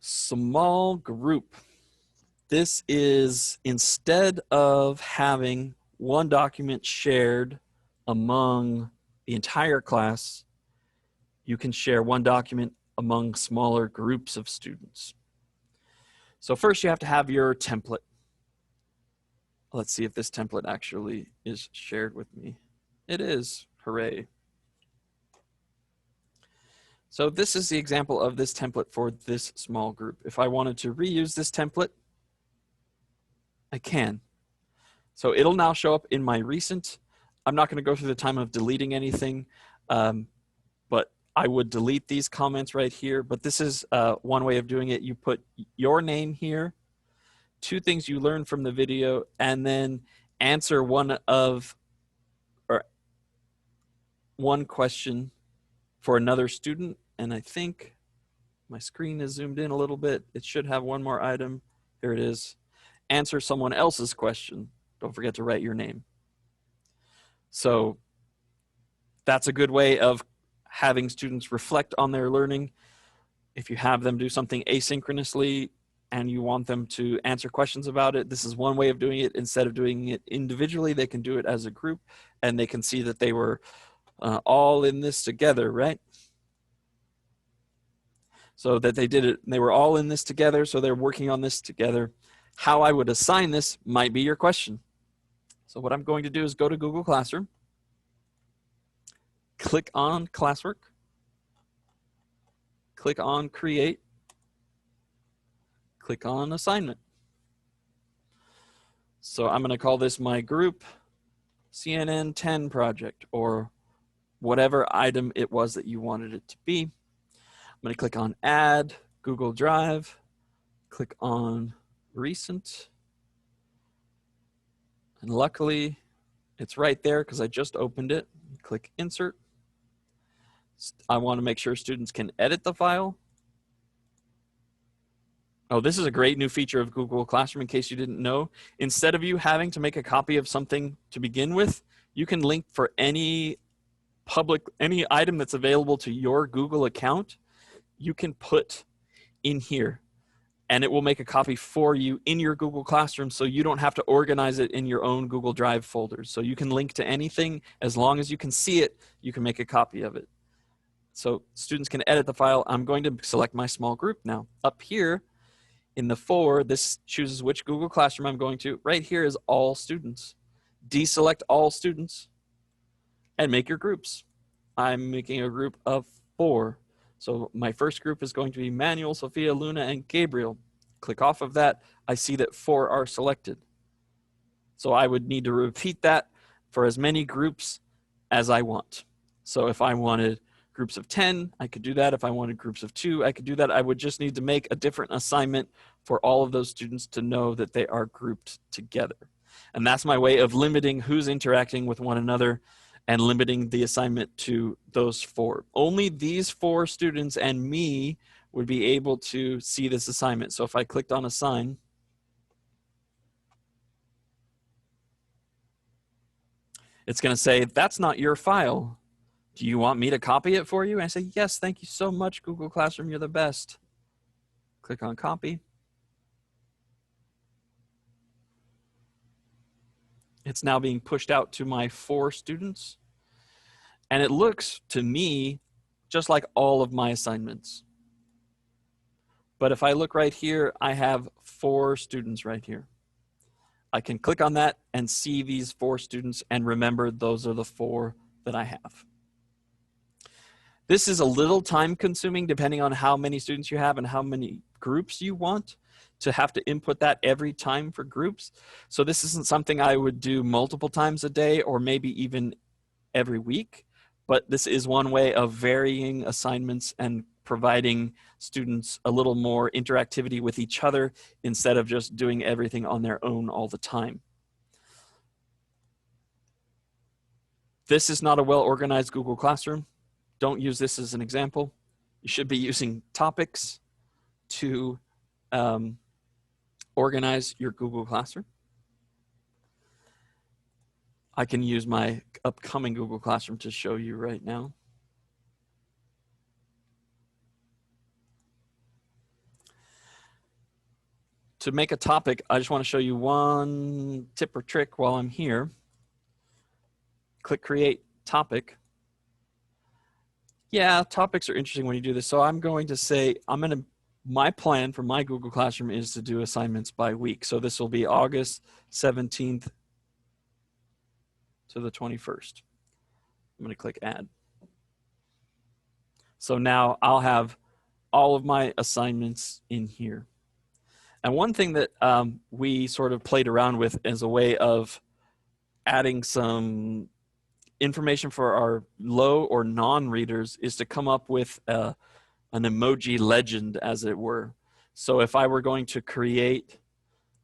Small group. This is, instead of having one document shared among the entire class, you can share one document among smaller groups of students. So first you have to have your template. Let's see if this template actually is shared with me. It is, hooray. So this is the example of this template for this small group. If I wanted to reuse this template, I can. So it'll now show up in my recent. I'm not going to go through the time of deleting anything, but I would delete these comments right here. But this is one way of doing it. You put your name here, 2 things you learned from the video, and then answer one question for another student. And I think my screen is zoomed in a little bit. It should have one more item. Here it is. Answer someone else's question. Don't forget to write your name. So that's a good way of having students reflect on their learning. If you have them do something asynchronously and you want them to answer questions about it, this is one way of doing it. Instead of doing it individually, they can do it as a group, and they can see that they were all in this together, right? So that they did it, they were all in this together, so they're working on this together. How I would assign this might be your question. So what I'm going to do is go to Google Classroom, click on Classwork, click on Create, click on Assignment. So I'm going to call this my group CNN 10 project, or whatever item it was that you wanted it to be. I'm going to click on Add, Google Drive, click on Recent. And luckily, it's right there because I just opened it. Click Insert. I want to make sure students can edit the file. Oh, this is a great new feature of Google Classroom in case you didn't know. Instead of you having to make a copy of something to begin with, you can link for any item that's available to your Google account, you can put in here and it will make a copy for you in your Google Classroom, so you don't have to organize it in your own Google Drive folders. So you can link to anything. As long as you can see it, you can make a copy of it. So students can edit the file. I'm going to select my small group now. Up here in the 4, this chooses which Google Classroom I'm going to. Right here is all students. Deselect all students and make your groups. I'm making a group of 4. So my first group is going to be Manuel, Sophia, Luna, and Gabriel. Click off of that. I see that 4 are selected. So I would need to repeat that for as many groups as I want. So if I wanted groups of 10, I could do that. If I wanted groups of 2, I could do that. I would just need to make a different assignment for all of those students to know that they are grouped together. And that's my way of limiting who's interacting with one another and limiting the assignment to those 4. Only these 4 students and me would be able to see this assignment. So if I clicked on Assign, it's going to say, that's not your file. Do you want me to copy it for you? And I say, yes, thank you so much, Google Classroom, you're the best. Click on Copy. It's now being pushed out to my 4 students. And it looks to me just like all of my assignments. But if I look right here, I have 4 students right here. I can click on that and see these 4 students and remember those are the 4 that I have. This is a little time consuming depending on how many students you have and how many groups you want to have to input that every time for groups. So this isn't something I would do multiple times a day or maybe even every week, but this is one way of varying assignments and providing students a little more interactivity with each other instead of just doing everything on their own all the time. This is not a well-organized Google Classroom. Don't use this as an example. You should be using topics to organize your Google Classroom. I can use my upcoming Google Classroom to show you right now. To make a topic, I just want to show you one tip or trick while I'm here. Click Create Topic. Yeah, topics are interesting when you do this. So I'm going to say, my plan for my Google Classroom is to do assignments by week. So this will be August 17th to the 21st. I'm going to click Add. So now I'll have all of my assignments in here. And one thing that we sort of played around with as a way of adding some information for our low or non-readers is to come up with an emoji legend, as it were. So if I were going to create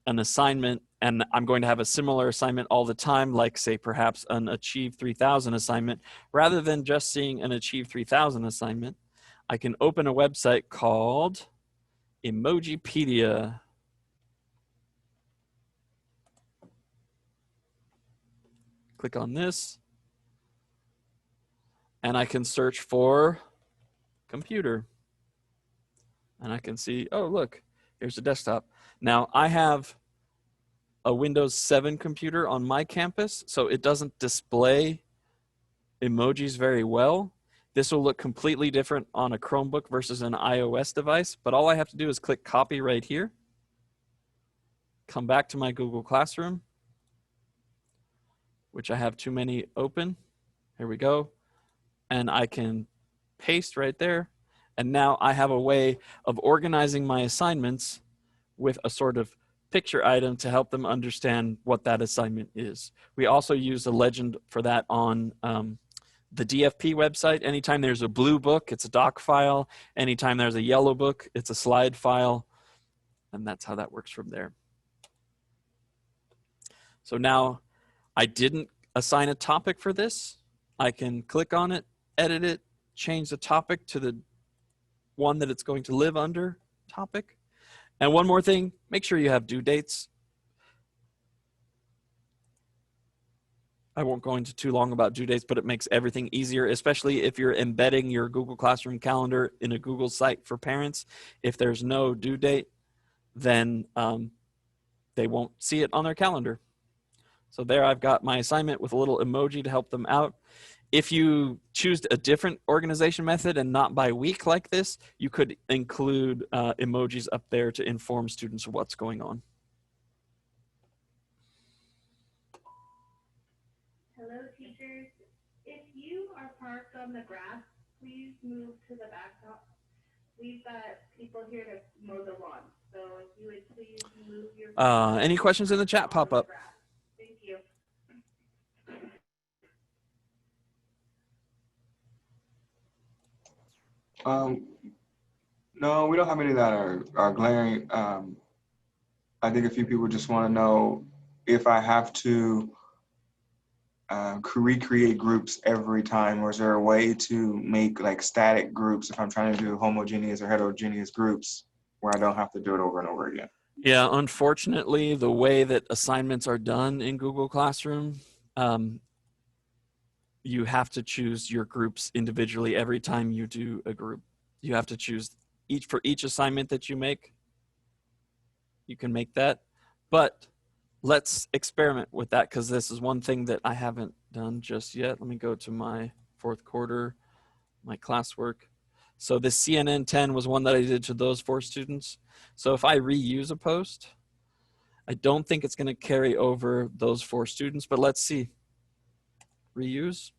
an assignment and I'm going to have a similar assignment all the time, like say perhaps an Achieve 3000 assignment, rather than just seeing an Achieve 3000 assignment, I can open a website called Emojipedia. Click on this. And I can search for computer. And I can see, oh, look, here's a desktop. Now, I have a Windows 7 computer on my campus, so it doesn't display emojis very well. This will look completely different on a Chromebook versus an iOS device, but all I have to do is click copy right here. come back to my Google Classroom, which I have too many open. Here we go. And I can paste right there. And now I have a way of organizing my assignments with a sort of picture item to help them understand what that assignment is. We also use a legend for that on the DFP website. Anytime there's a blue book, it's a doc file. Anytime there's a yellow book, it's a slide file. And that's how that works from there. So now I didn't assign a topic for this. I can click on it, edit it, change the topic to the one that it's going to live under topic. And one more thing, make sure you have due dates. I won't go into too long about due dates, but it makes everything easier, especially if you're embedding your Google Classroom calendar in a Google site for parents. If there's no due date, then they won't see it on their calendar. So there I've got my assignment with a little emoji to help them out. If you choose a different organization method and not by week like this, you could include emojis up there to inform students of what's going on. Hello, teachers. If you are parked on the grass, please move to the backdrop. We've got people here to mow the lawn. So if you would please move your... Any questions in the chat pop up? Thank you. No, we don't have any that are glaring. I think a few people just want to know if I have to recreate groups every time, or is there a way to make like static groups if I'm trying to do homogeneous or heterogeneous groups where I don't have to do it over and over again? Yeah, unfortunately, the way that assignments are done in Google Classroom, you have to choose your groups individually every time you do a group. You have to choose for each assignment that you make. You can make that, but let's experiment with that because this is one thing that I haven't done just yet. Let me go to my fourth quarter, my classwork. So this CNN 10 was one that I did to those 4 students. So if I reuse a post, I don't think it's going to carry over those 4 students, but let's see. Reuse.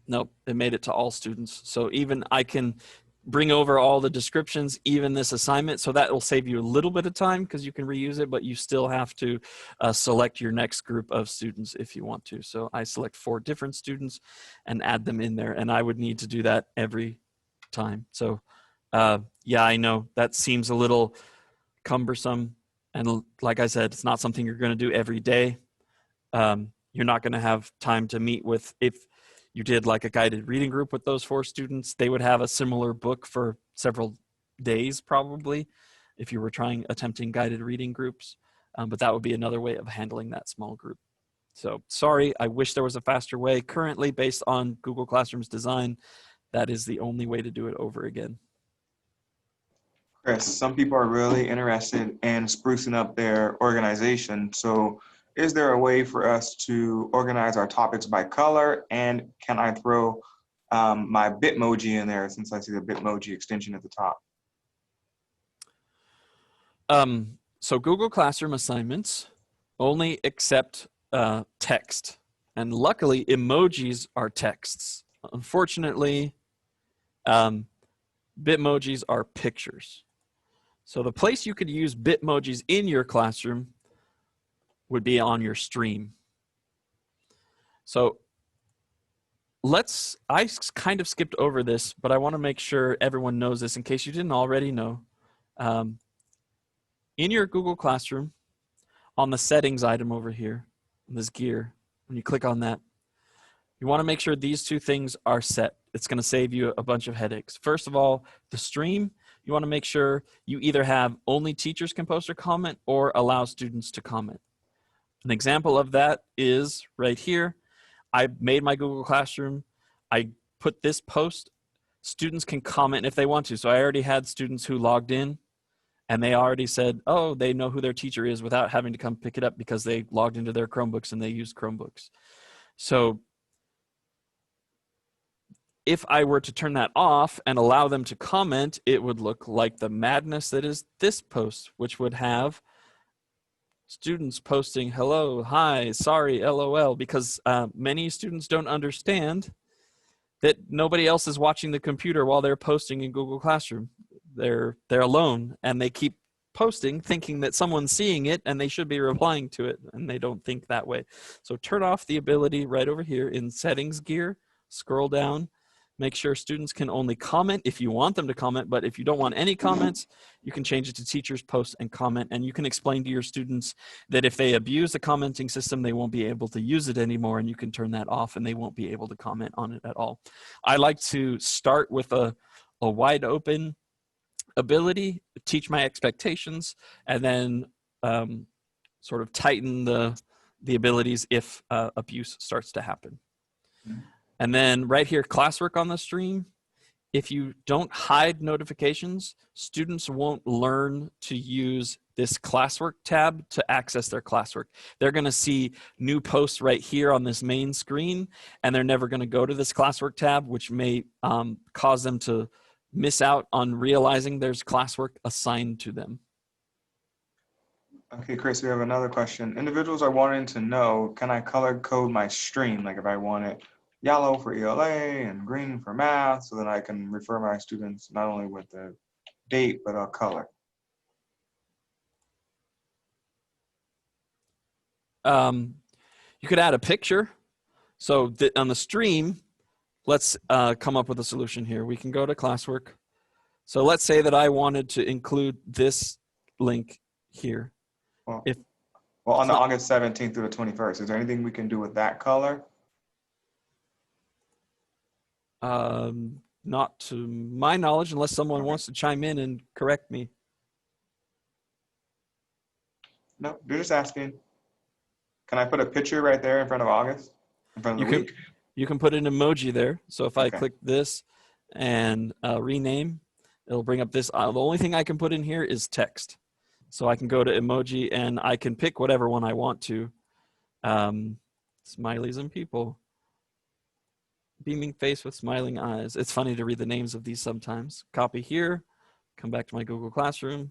Nope, it made it to all students. So even I can bring over all the descriptions, even this assignment. So that will save you a little bit of time because you can reuse it, but you still have to select your next group of students if you want to. So I select 4 different students and add them in there. And I would need to do that every time. So yeah, I know that seems a little cumbersome. And like I said, it's not something you're going to do every day. You're not going to have time to meet with, if you did like a guided reading group with those 4 students, they would have a similar book for several days probably if you were attempting guided reading groups. But that would be another way of handling that small group. So sorry, I wish there was a faster way. Currently, based on Google Classroom's design, that is the only way to do it over again. Chris, some people are really interested in sprucing up their organization. So is there a way for us to organize our topics by color? And can I throw my Bitmoji in there since I see the Bitmoji extension at the top? So Google Classroom assignments only accept text. And luckily, emojis are texts. Unfortunately, Bitmojis are pictures. So the place you could use Bitmojis in your classroom would be on your stream. So I kind of skipped over this, but I want to make sure everyone knows this in case you didn't already know. In your Google Classroom, on the settings item over here, this gear, when you click on that, you want to make sure these 2 things are set. It's going to save you a bunch of headaches. First of all, the stream, you want to make sure you either have only teachers can post or comment or allow students to comment. An example of that is right here. I made my Google Classroom. I put this post. Students can comment if they want to. So I already had students who logged in and they already said, oh, they know who their teacher is without having to come pick it up because they logged into their Chromebooks and they used Chromebooks. So if I were to turn that off and allow them to comment, it would look like the madness that is this post, which would have students posting hello, hi, sorry, LOL, because many students don't understand that nobody else is watching the computer while they're posting in Google Classroom. They're alone, and they keep posting thinking that someone's seeing it and they should be replying to it, and they don't think that way. So turn off the ability right over here in settings gear, scroll down, make sure students can only comment if you want them to comment, but if you don't want any comments, you can change it to teachers post and comment, and you can explain to your students that if they abuse the commenting system, they won't be able to use it anymore, and you can turn that off and they won't be able to comment on it at all. I like to start with a wide open ability, teach my expectations, and then sort of tighten the abilities if abuse starts to happen. And then right here, classwork on the stream. If you don't hide notifications, students won't learn to use this classwork tab to access their classwork. They're going to see new posts right here on this main screen, and they're never going to go to this classwork tab, which may cause them to miss out on realizing there's classwork assigned to them. Okay, Chris, we have another question. Individuals are wanting to know, can I color code my stream? Like if I want it yellow for ELA and green for math, so that I can refer my students not only with the date, but a color. You could add a picture. So on the stream, let's come up with a solution here. We can go to classwork. So let's say that I wanted to include this link here. Well, on the August 17th through the 21st, is there anything we can do with that color? Not to my knowledge, unless someone wants to chime in and correct me. No, they're just asking. Can I put a picture right there in front of August? In front of the week? You can put an emoji there. So if I Okay. click this and rename, it'll bring up this. The only thing I can put in here is text. So I can go to emoji and I can pick whatever one I want to. Smileys and people. Beaming face with smiling eyes. It's funny to read the names of these sometimes. Copy here, come back to my Google Classroom,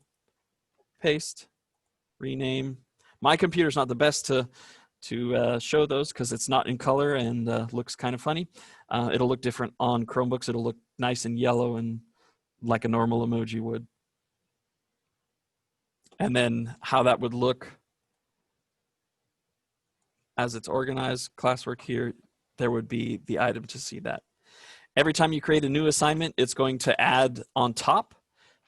paste, rename. My computer's not the best to show those because it's not in color and looks kind of funny. It'll look different on Chromebooks. It'll look nice and yellow and like a normal emoji would. And then how that would look as it's organized, classwork here, there would be the item to see that. Every time you create a new assignment, it's going to add on top.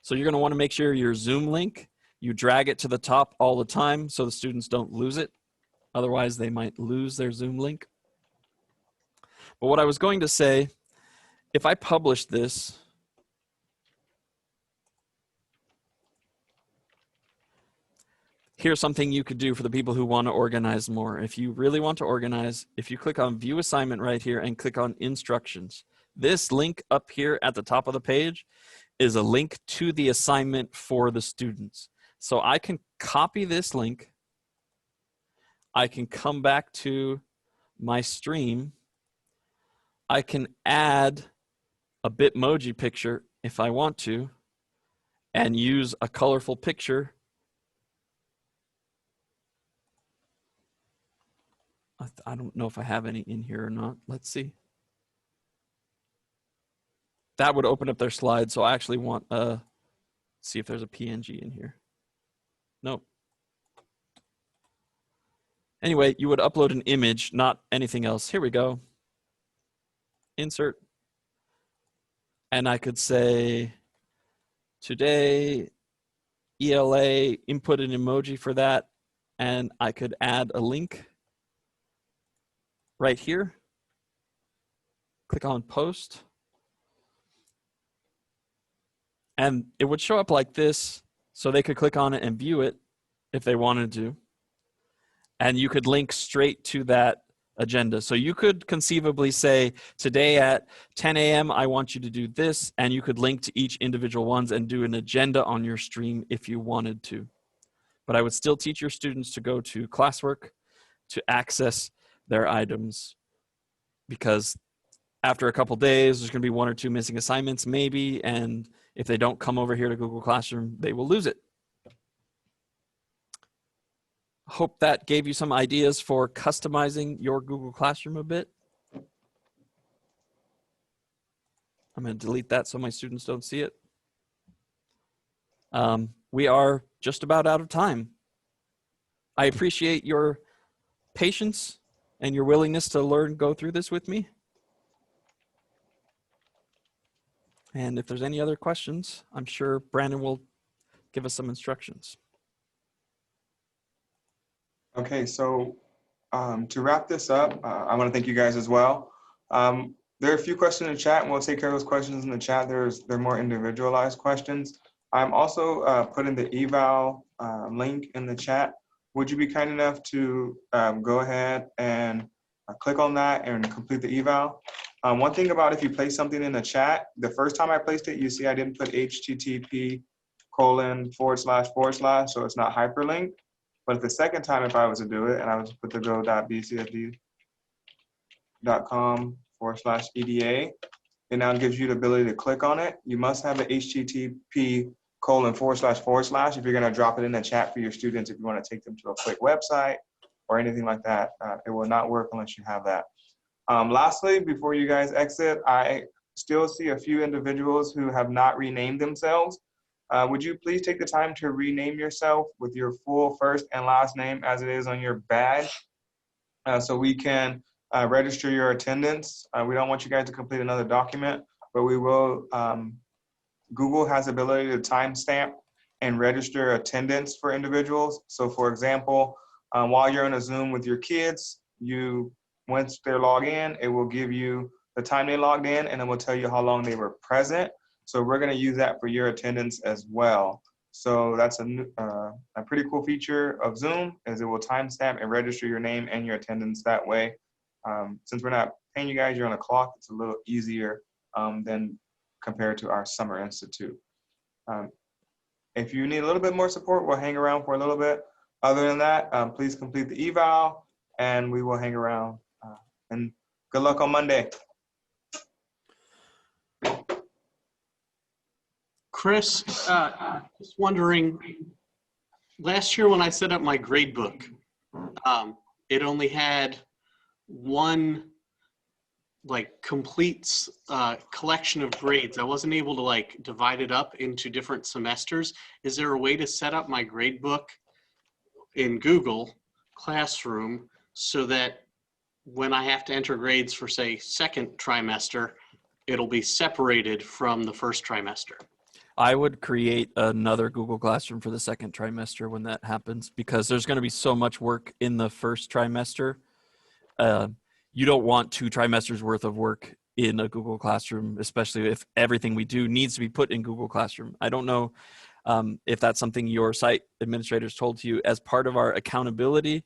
So you're going to want to make sure your Zoom link, you drag it to the top all the time so the students don't lose it. Otherwise, they might lose their Zoom link. But what I was going to say, if I publish this, here's something you could do for the people who want to organize more. If you really want to organize, if you click on View Assignment right here and click on Instructions, this link up here at the top of the page is a link to the assignment for the students. So I can copy this link. I can come back to my stream. I can add a Bitmoji picture if I want to and use a colorful picture. I don't know if I have any in here or not. Let's see. That would open up their slide. So I actually want see if there's a PNG in here. Nope. Anyway, you would upload an image, not anything else. Here we go. Insert. And I could say, today, ELA, input an emoji for that. And I could add a link right here. Click on post. And it would show up like this, so they could click on it and view it if they wanted to. And you could link straight to that agenda. So you could conceivably say, today at 10 a.m., I want you to do this, and you could link to each individual ones and do an agenda on your stream if you wanted to. But I would still teach your students to go to classwork to access their items, because after a couple days, there's going to be 1 or 2 missing assignments maybe, and if they don't come over here to Google Classroom, they will lose it. Hope that gave you some ideas for customizing your Google Classroom a bit. I'm going to delete that so my students don't see it. We are just about out of time. I appreciate your patience and your willingness to go through this with me. And if there's any other questions, I'm sure Brandon will give us some instructions. Okay, so to wrap this up, I want to thank you guys as well. There are a few questions in the chat, and we'll take care of those questions in the chat. They're more individualized questions. I'm also putting the eval link in the chat. Would you be kind enough to go ahead and click on that and complete the eval? One thing about if you place something in the chat, the first time I placed it, you see I didn't put http:// so it's not hyperlinked. But the second time, if I was to do it, and I was to put the go.bcsd.com/EDA, it now gives you the ability to click on it. You must have the http:// if you're going to drop it in the chat for your students, if you want to take them to a quick website or anything like that. It will not work unless you have that. Lastly, before you guys exit, I still see a few individuals who have not renamed themselves. Would you please take the time to rename yourself with your full first and last name as it is on your badge so we can register your attendance. We don't want you guys to complete another document, but we will. Google has the ability to timestamp and register attendance for individuals. So for example, while you're in a Zoom with your kids, once they're logged in, it will give you the time they logged in, and it will tell you how long they were present. So we're going to use that for your attendance as well. So that's a pretty cool feature of Zoom, is it will timestamp and register your name and your attendance that way. Since we're not paying you guys, you're on a clock, it's a little easier than compared to our summer institute. If you need a little bit more support, we'll hang around for a little bit. Other than that, please complete the eval, and we will hang around. And good luck on Monday. Chris, just wondering, last year when I set up my grade book, it only had one complete collection of grades. I wasn't able to divide it up into different semesters. Is there a way to set up my grade book in Google Classroom so that when I have to enter grades for, say, second trimester, it'll be separated from the first trimester? I would create another Google Classroom for the second trimester when that happens, because there's going to be so much work in the first trimester. You don't want 2 trimesters worth of work in a Google Classroom, especially if everything we do needs to be put in Google Classroom. I don't know if that's something your site administrators told you. As part of our accountability,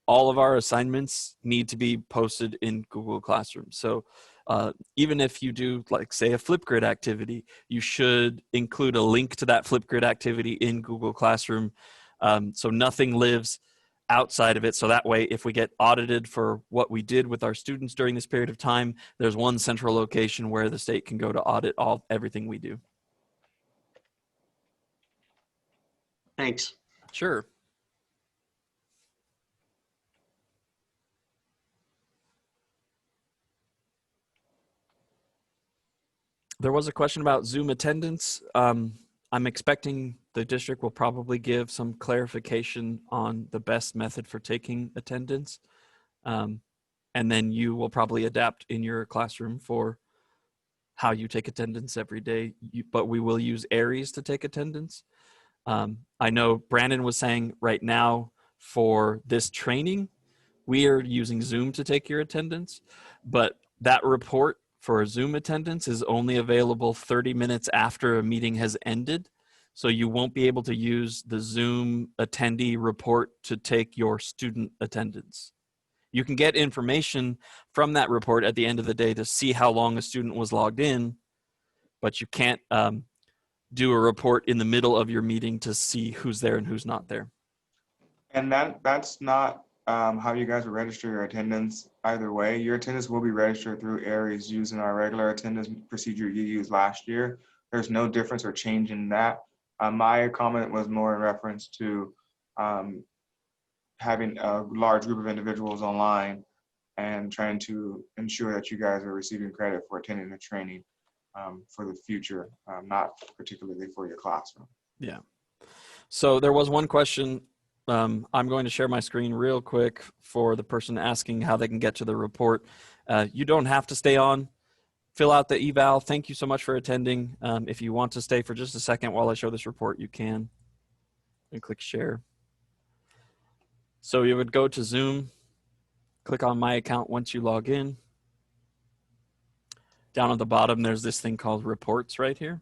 all of our assignments need to be posted in Google Classroom. So even if you do, say, a Flipgrid activity, you should include a link to that Flipgrid activity in Google Classroom, so nothing lives outside of it. So that way, if we get audited for what we did with our students during this period of time, there's one central location where the state can go to audit everything we do. Thanks. Sure. There was a question about Zoom attendance. I'm expecting the district will probably give some clarification on the best method for taking attendance. And then you will probably adapt in your classroom for how you take attendance every day. But we will use Aries to take attendance. I know Brandon was saying right now for this training, we are using Zoom to take your attendance, but that report for Zoom attendance is only available 30 minutes after a meeting has ended. So you won't be able to use the Zoom attendee report to take your student attendance. You can get information from that report at the end of the day to see how long a student was logged in, but you can't do a report in the middle of your meeting to see who's there and who's not there. And that's not how you guys will register your attendance either way. Your attendance will be registered through Aries using our regular attendance procedure you used last year. There's no difference or change in that. My comment was more in reference to having a large group of individuals online and trying to ensure that you guys are receiving credit for attending the training for the future, not particularly for your classroom. Yeah. So there was one question. I'm going to share my screen real quick for the person asking how they can get to the report. You don't have to stay on. Fill out the eval. Thank you so much for attending. If you want to stay for just a second while I show this report, you can. And click share. So you would go to Zoom, click on my account once you log in. Down at the bottom, there's this thing called reports right here.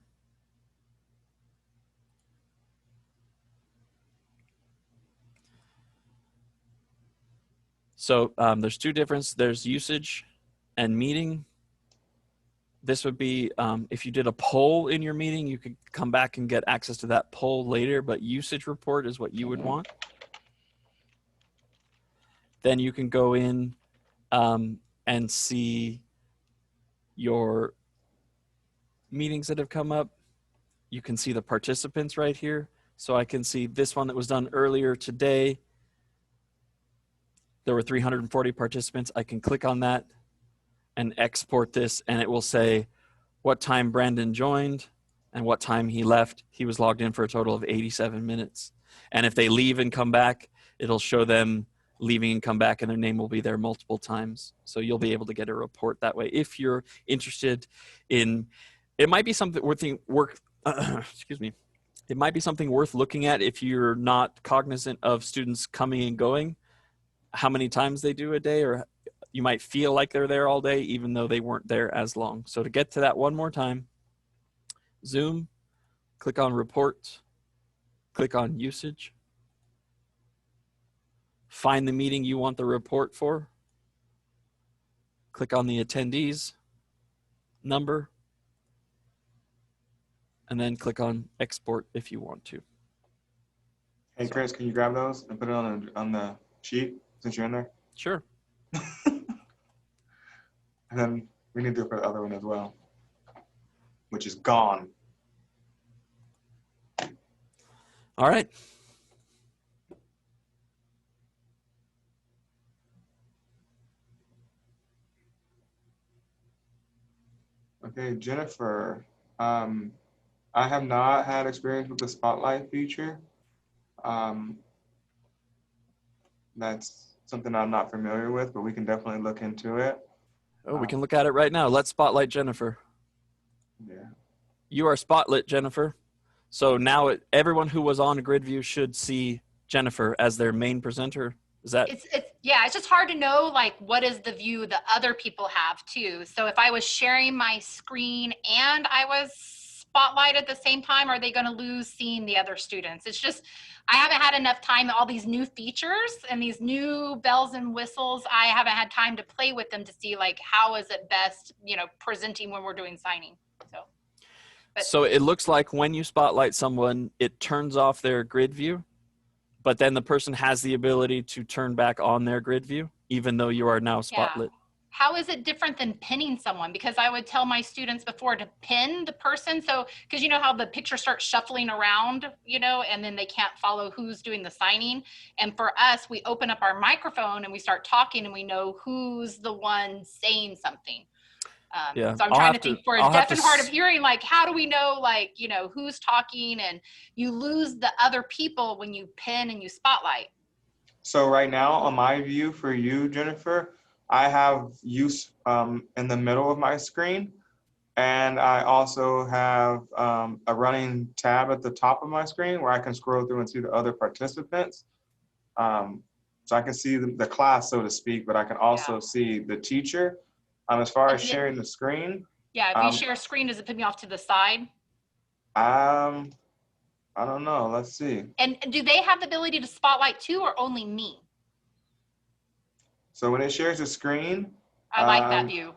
So there's two differences. There's usage and meeting. This would be if you did a poll in your meeting, you could come back and get access to that poll later, but usage report is what you would want. Then you can go in and see your meetings that have come up. You can see the participants right here. So I can see this one that was done earlier today. There were 340 participants. I can click on that and export this, and it will say what time Brandon joined and what time he left. He was logged in for a total of 87 minutes. And if they leave and come back, it'll show them leaving and come back, and their name will be there multiple times. So you'll be able to get a report that way. If you're interested in, it might be something excuse me. It might be something worth looking at if you're not cognizant of students coming and going, how many times they do a day, or you might feel like they're there all day even though they weren't there as long. So to get to that one more time, Zoom, click on reports, click on usage, find the meeting you want the report for, click on the attendees number, and then click on export if you want to. Hey, Chris, can you grab those and put it on the sheet since you're in there? Sure. And then we need to do it for the other one as well, which is gone. All right. Okay, Jennifer, I have not had experience with the Spotlight feature. That's something I'm not familiar with, but we can definitely look into it. Oh, we can look at it right now. Let's spotlight Jennifer. Yeah. You are spotlit, Jennifer. So now everyone who was on grid view should see Jennifer as their main presenter. Is that? Yeah, it's just hard to know like what is the view that other people have too. So if I was sharing my screen and I was spotlight at the same time, are they going to lose seeing the other students? It's just, I haven't had enough time, all these new features and these new bells and whistles. I haven't had time to play with them to see like, how is it best, presenting when we're doing signing. So it looks like when you spotlight someone, it turns off their grid view, but then the person has the ability to turn back on their grid view, even though you are now spotlit. Yeah. How is it different than pinning someone? Because I would tell my students before to pin the person. So, because you know how the picture starts shuffling around, and then they can't follow who's doing the signing. And for us, we open up our microphone and we start talking and we know who's the one saying something. Yeah. So I'm trying to think for a deaf and hard of hearing, like, how do we know, like, who's talking? And you lose the other people when you pin and you spotlight. So right now on my view for you, Jennifer, I have use in the middle of my screen, and I also have a running tab at the top of my screen where I can scroll through and see the other participants. So I can see the class, so to speak, but I can also see the teacher. As far as sharing the screen. Yeah, if you share a screen, does it put me off to the side? I don't know. Let's see. And do they have the ability to spotlight too, or only me? So when it shares a screen, I like that view.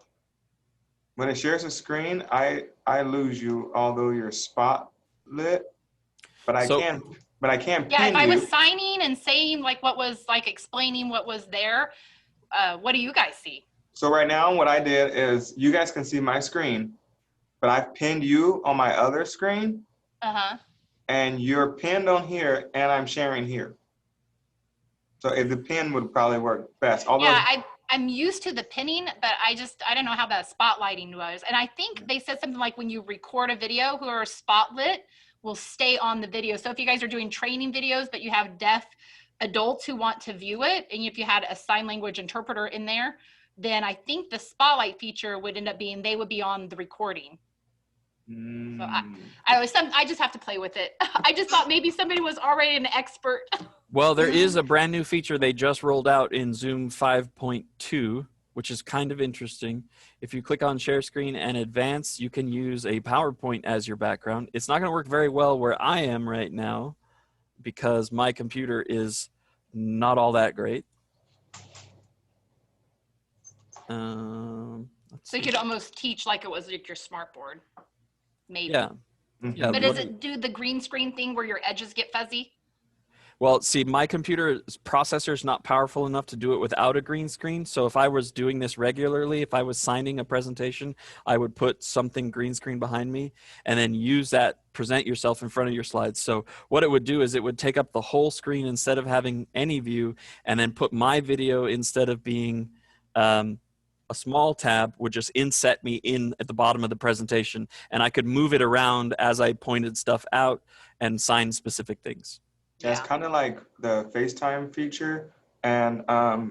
When it shares a screen, I lose you, although you're spotlit, but I can but I can't Yeah, pin if I you. was signing and saying like what was like explaining what was there, what do you guys see? So right now, what I did is you guys can see my screen, but I've pinned you on my other screen, Uh-huh. and you're pinned on here, and I'm sharing here. So if the pin would probably work best. Although, Yeah, I'm used to the pinning, but I don't know how that spotlighting was. And I think they said something like when you record a video, whoever spotlit will stay on the video. So if you guys are doing training videos, but you have deaf adults who want to view it, and if you had a sign language interpreter in there, then I think the spotlight feature would end up being they would be on the recording. So I just have to play with it. I just thought maybe somebody was already an expert. Well, there is a brand new feature they just rolled out in Zoom 5.2, which is kind of interesting. If you click on share screen and advance, you can use a PowerPoint as your background. It's not going to work very well where I am right now because my computer is not all that great. So you could almost teach like it was like your smart board, maybe. Yeah. Yeah. But does it do the green screen thing where your edges get fuzzy? Well, see, my computer's processor is not powerful enough to do it without a green screen. So if I was doing this regularly, if I was signing a presentation, I would put something green screen behind me and then use that, present yourself in front of your slides. So what it would do is it would take up the whole screen instead of having any view, and then put my video instead of being a small tab would just inset me in at the bottom of the presentation, and I could move it around as I pointed stuff out and sign specific things. Yeah, it's kind of like the FaceTime feature, and I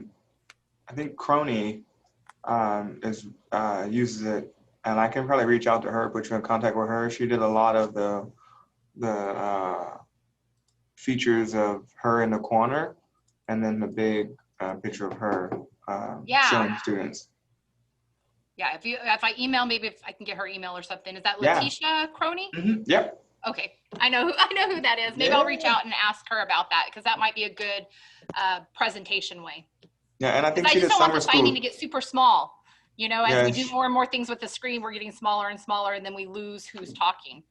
think Crony uses it, and I can probably reach out to her, put you in contact with her. She did a lot of the features of her in the corner, and then the big picture of her showing students. Yeah, if I email, maybe if I can get her email or something. Is that Yeah. Letitia Crony? Yep. Okay, I know who that is. Maybe I'll reach out and ask her about that because that might be a good presentation way. Yeah, and I think I she just did don't want summer the signing school. to get super small. You know, as Yeah, we do more and more things with the screen, we're getting smaller and smaller, and then we lose who's talking.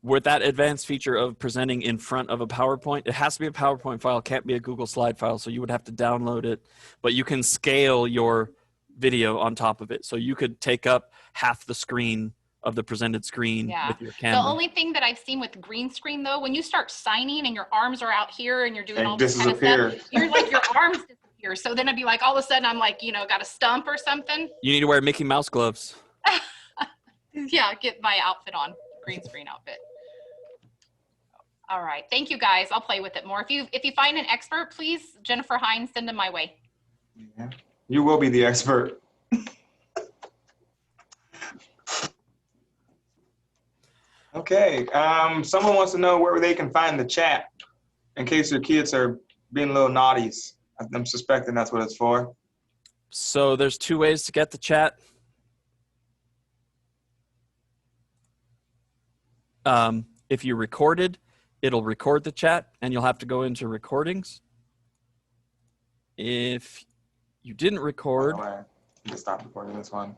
With that advanced feature of presenting in front of a PowerPoint, it has to be a PowerPoint file, can't be a Google slide file, so you would have to download it, but you can scale your video on top of it. So you could take up half the screen of the presented screen with your camera. The only thing that I've seen with green screen though, when you start signing and your arms are out here and you're doing all this kind of stuff, you're like your arms disappear. So then I'd be like, all of a sudden I'm like, you know, got a stump or something. You need to wear Mickey Mouse gloves. Yeah, get my outfit on, green screen outfit. All right, thank you guys. I'll play with it more. If you find an expert, please, Jennifer Hines, send them my way. Yeah. You will be the expert. Okay, someone wants to know where they can find the chat in case your kids are being little naughties. I'm suspecting that's what it's for. So there's two ways to get the chat. If you recorded, it'll record the chat and you'll have to go into recordings. If you didn't record, You can stop recording this one.